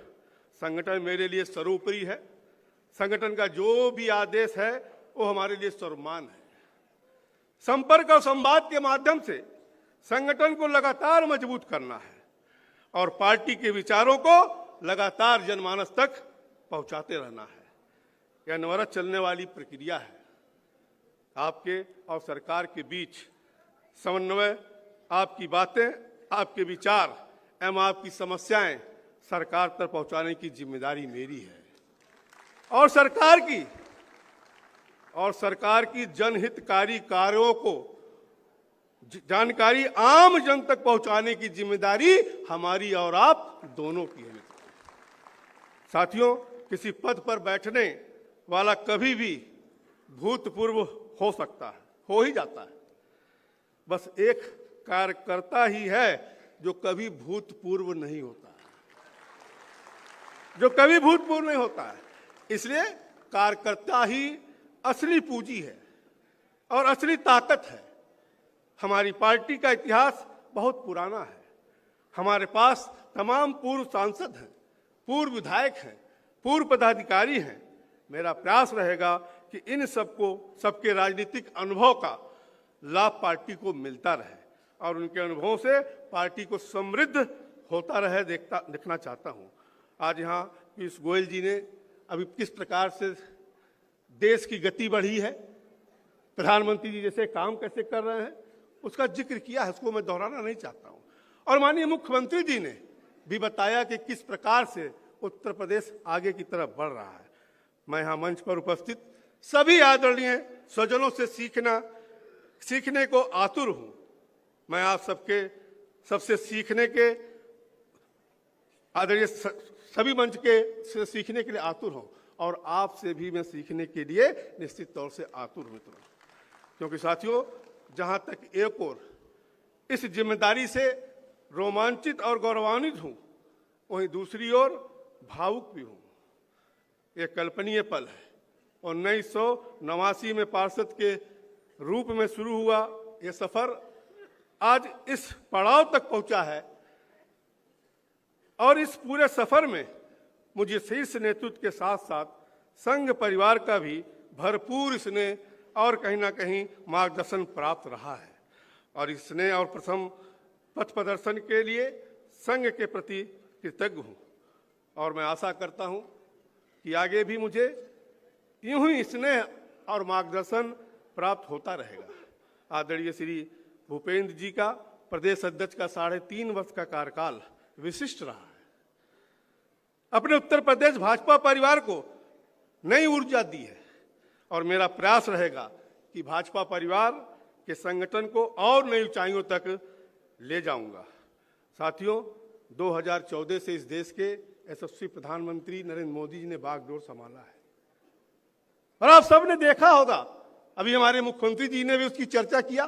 संगठन मेरे लिए सर्वोपरि है। संगठन का जो भी आदेश है वो हमारे लिए सर्वमान है। संपर्क और संवाद के माध्यम से संगठन को लगातार मजबूत करना है और पार्टी के विचारों को लगातार जनमानस तक पहुंचाते रहना है। यह अनवरत चलने वाली प्रक्रिया है। आपके और सरकार के बीच समन्वय, आपकी बातें, आपके विचार एवं आपकी समस्याएं सरकार तक पहुंचाने की जिम्मेदारी मेरी है और सरकार की जनहितकारी कार्यों को जानकारी आम जन तक पहुंचाने की जिम्मेदारी हमारी और आप दोनों की है। साथियों, किसी पद पर बैठने वाला कभी भी भूतपूर्व हो सकता है, हो ही जाता है। बस एक कार्यकर्ता ही है जो कभी भूतपूर्व नहीं होता, जो कभी भूतपूर्व नहीं होता है। इसलिए कार्यकर्ता ही असली पूंजी है और असली ताकत है। हमारी पार्टी का इतिहास बहुत पुराना है। हमारे पास तमाम पूर्व सांसद हैं, पूर्व विधायक हैं, पूर्व पदाधिकारी हैं। मेरा प्रयास रहेगा कि इन सबके राजनीतिक अनुभव का लाभ पार्टी को मिलता रहे और उनके अनुभवों से पार्टी को समृद्ध होता रहे देखना चाहता हूं। आज यहाँ पीयूष गोयल जी ने अभी किस प्रकार से देश की गति बढ़ी है, प्रधानमंत्री जी जैसे काम कैसे कर रहे हैं, उसका जिक्र किया है, उसको मैं दोहराना नहीं चाहता हूं। और माननीय मुख्यमंत्री जी ने भी बताया कि किस प्रकार से उत्तर प्रदेश आगे की तरफ बढ़ रहा है। मैं यहाँ मंच पर उपस्थित सभी आदरणीय स्वजनों से सीखने को आतुर हूं। मैं आप सबसे सीखने के आदरणीय सभी मंच के से सीखने के लिए आतुर हूं और आपसे भी मैं सीखने के लिए निश्चित तौर से आतुर हूं। क्योंकि साथियों, जहां तक एक ओर इस जिम्मेदारी से रोमांचित और गौरवान्वित हूं, वहीं दूसरी ओर भावुक भी हूं। यह कल्पनीय पल है। 1989 में पार्षद के रूप में शुरू हुआ यह सफर आज इस पड़ाव तक पहुंचा है और इस पूरे सफर में मुझे शीर्ष नेतृत्व के साथ साथ संघ परिवार का भी भरपूर स्नेह और कहीं ना कहीं मार्गदर्शन प्राप्त रहा है और इस स्नेह और प्रथम पथ प्रदर्शन के लिए संघ के प्रति कृतज्ञ हूं और मैं आशा करता हूं कि आगे भी मुझे यूं ही स्नेह और मार्गदर्शन प्राप्त होता रहेगा। आदरणीय श्री भूपेंद्र जी का प्रदेश अध्यक्ष का 3.5 वर्ष का कार्यकाल विशिष्ट रहा है। अपने उत्तर प्रदेश भाजपा परिवार को नई ऊर्जा दी है और मेरा प्रयास रहेगा कि भाजपा परिवार के संगठन को और नई ऊंचाइयों तक ले जाऊंगा। साथियों, 2014 से इस देश के यशस्वी प्रधानमंत्री नरेंद्र मोदी जी ने बागडोर संभाला है और आप सबने देखा होगा, अभी हमारे मुख्यमंत्री जी ने भी उसकी चर्चा किया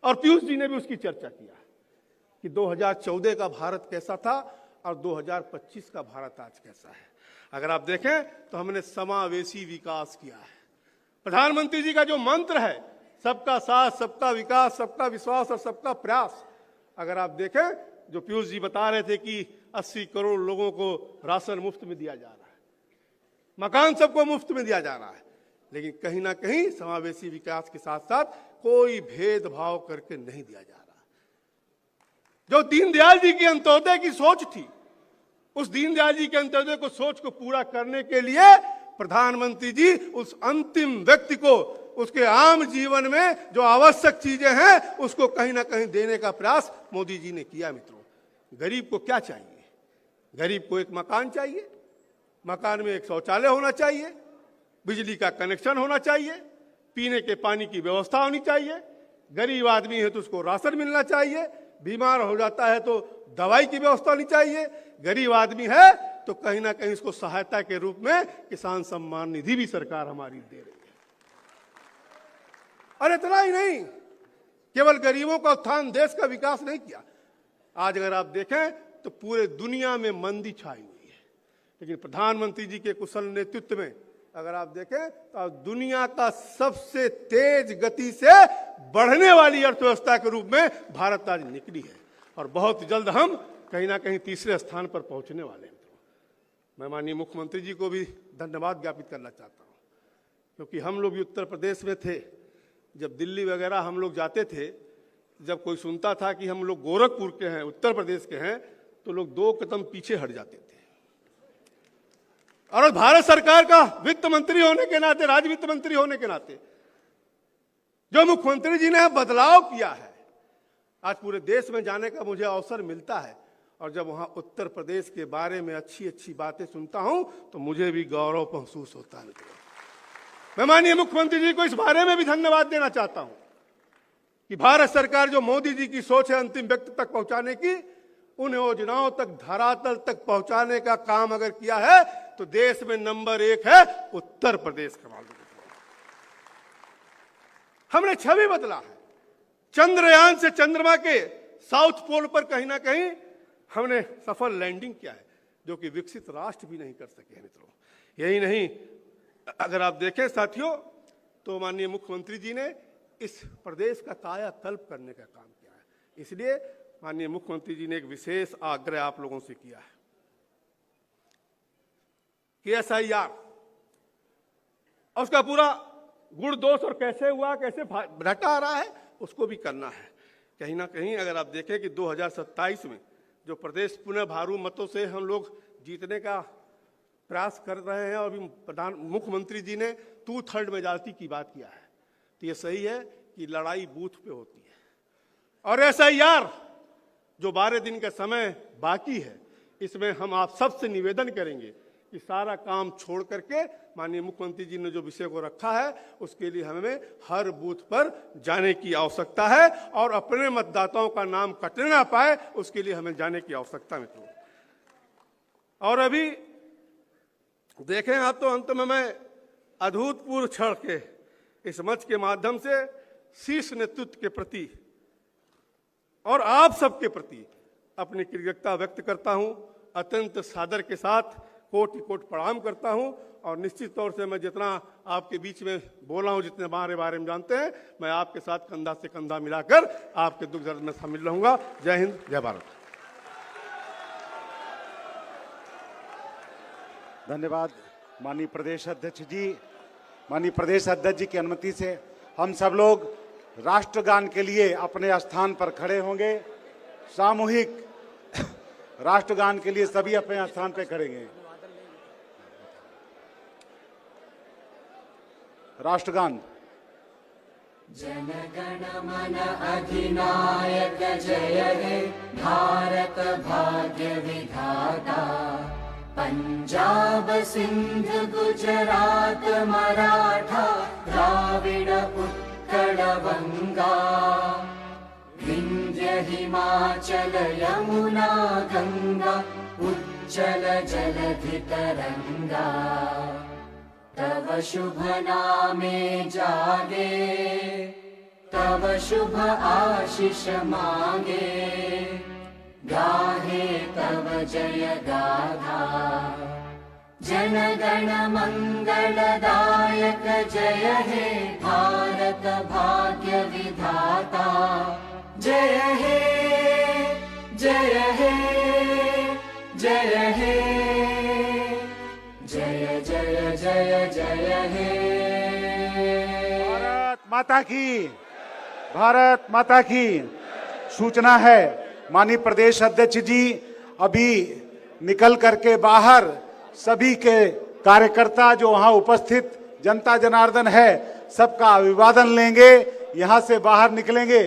और पीयूष जी ने भी उसकी चर्चा किया कि 2014 का भारत कैसा था और 2025 का भारत आज कैसा है। अगर आप देखें तो हमने समावेशी विकास किया है। प्रधानमंत्री जी का जो मंत्र है, सबका साथ, सबका विकास, सबका विश्वास और सबका प्रयास, अगर आप देखें जो पीयूष जी बता रहे थे कि 80 करोड़ लोगों को राशन मुफ्त में दिया जा रहा है, मकान सबको मुफ्त में दिया जा रहा है, लेकिन कहीं ना कहीं समावेशी विकास के साथ साथ कोई भेदभाव करके नहीं दिया जा रहा। जो दीनदयाल जी की अंत्योदय की सोच थी, उस दीनदयाल जी के अंत्योदय को सोच को पूरा करने के लिए प्रधानमंत्री जी उस अंतिम व्यक्ति को उसके आम जीवन में जो आवश्यक चीजें हैं उसको कहीं ना कहीं देने का प्रयास मोदी जी ने किया। मित्रों, गरीब को क्या चाहिए? गरीब को एक मकान चाहिए, मकान में एक शौचालय होना चाहिए, बिजली का कनेक्शन होना चाहिए, पीने के पानी की व्यवस्था होनी चाहिए, गरीब आदमी है तो उसको राशन मिलना चाहिए, बीमार हो जाता है तो दवाई की व्यवस्था होनी चाहिए, गरीब आदमी है तो कहीं ना कहीं इसको सहायता के रूप में किसान सम्मान निधि भी सरकार हमारी दे रही है। और इतना ही नहीं, केवल गरीबों का उत्थान, देश का विकास नहीं किया। आज अगर आप देखें तो पूरे दुनिया में मंदी छाई हुई है, लेकिन प्रधानमंत्री जी के कुशल नेतृत्व में अगर आप देखें तो दुनिया का सबसे तेज गति से बढ़ने वाली अर्थव्यवस्था के रूप में भारत आज निकली है और बहुत जल्द हम कहीं ना कहीं तीसरे स्थान पर पहुंचने वाले हैं। मैं माननीय मुख्यमंत्री जी को भी धन्यवाद ज्ञापित करना चाहता हूं, क्योंकि हम लोग भी उत्तर प्रदेश में थे, जब दिल्ली वगैरह हम लोग जाते थे, जब कोई सुनता था कि हम लोग गोरखपुर के हैं, उत्तर प्रदेश के हैं, तो लोग 2 कदम पीछे हट जाते थे। और भारत सरकार का वित्त मंत्री होने के नाते, राज्य वित्त मंत्री होने के नाते जो मुख्यमंत्री जी ने बदलाव किया है, आज पूरे देश में जाने का मुझे अवसर मिलता है और जब वहां उत्तर प्रदेश के बारे में अच्छी अच्छी बातें सुनता हूं तो मुझे भी गौरव महसूस होता है। मैं माननीय मुख्यमंत्री जी को इस बारे में भी धन्यवाद देना चाहता हूं कि भारत सरकार जो मोदी जी की सोच है अंतिम व्यक्ति तक पहुंचाने की, उन योजनाओं तक, धरातल तक पहुंचाने का काम अगर किया है तो देश में नंबर 1 है उत्तर प्रदेश का। मालूम हमने छवि बदला है, चंद्रयान से चंद्रमा के साउथ पोल पर कहीं ना कहीं हमने सफल लैंडिंग किया है, जो कि विकसित राष्ट्र भी नहीं कर सके हैं। मित्रों, यही नहीं, अगर आप देखें साथियों, तो माननीय मुख्यमंत्री जी ने इस प्रदेश का कायाकल्प करने का काम किया है। इसलिए माननीय मुख्यमंत्री जी ने एक विशेष आग्रह आप लोगों से किया है कि SIR और उसका पूरा गुण दोष और कैसे हुआ, कैसे घटा आ रहा है, उसको भी करना है। कहीं ना कहीं अगर आप देखें कि 2027 में जो प्रदेश पुनः भारू मतों से हम लोग जीतने का प्रयास कर रहे हैं और मुख्यमंत्री जी ने 2/3 मेजॉरिटी की बात किया है, तो ये सही है कि लड़ाई बूथ पे होती है। और SIR जो 12 दिन का समय बाकी है, इसमें हम आप सबसे निवेदन करेंगे कि सारा काम छोड़ करके माननीय मुख्यमंत्री जी ने जो विषय को रखा है उसके लिए हमें हर बूथ पर जाने की आवश्यकता है और अपने मतदाताओं का नाम कटने ना पाए उसके लिए हमें जाने की आवश्यकता है। मित्रों, और अभी देखें आप, तो अंत में मैं अभूतपूर्व क्षण के इस मंच के माध्यम से शीर्ष नेतृत्व के प्रति और आप सबके प्रति अपनी कृतज्ञता व्यक्त करता हूं। अत्यंत सादर के साथ कोटि कोटि प्रणाम करता हूं और निश्चित तौर से मैं जितना आपके बीच में बोला हूं, जितने हमारे बारे में जानते हैं, मैं आपके साथ कंधा से कंधा मिलाकर आपके दुख दर्द में शामिल रहूंगा। जय हिंद, जय भारत। धन्यवाद माननीय प्रदेश अध्यक्ष जी। माननीय प्रदेश अध्यक्ष जी की अनुमति से हम सब लोग राष्ट्रगान के लिए अपने स्थान पर खड़े होंगे। सामूहिक राष्ट्रगान के लिए सभी अपने स्थान पर खड़ेंगे। राष्ट्रगान। जनगण मन अधिनायक जय हे भारत भाग्य विधाता, पंजाब सिंध गुजरात मराठा द्राविड़ उत्कल बंगा, विंध्य हिमाचल यमुना गंगा उज्जल जलधि तरंगा, तव शुभ नामे जागे तव शुभ आशीष मांगे, गाहे तव जय गाथा। जनगण मंगलदायक जय हे भारत भाग्य विधाता, जय हे जय हे जय हे जय जय जय जय हे। भारत माता की सूचना है माननीय प्रदेश अध्यक्ष जी अभी निकल करके बाहर सभी के कार्यकर्ता जो वहां उपस्थित जनता जनार्दन है सबका अभिवादन लेंगे, यहां से बाहर निकलेंगे।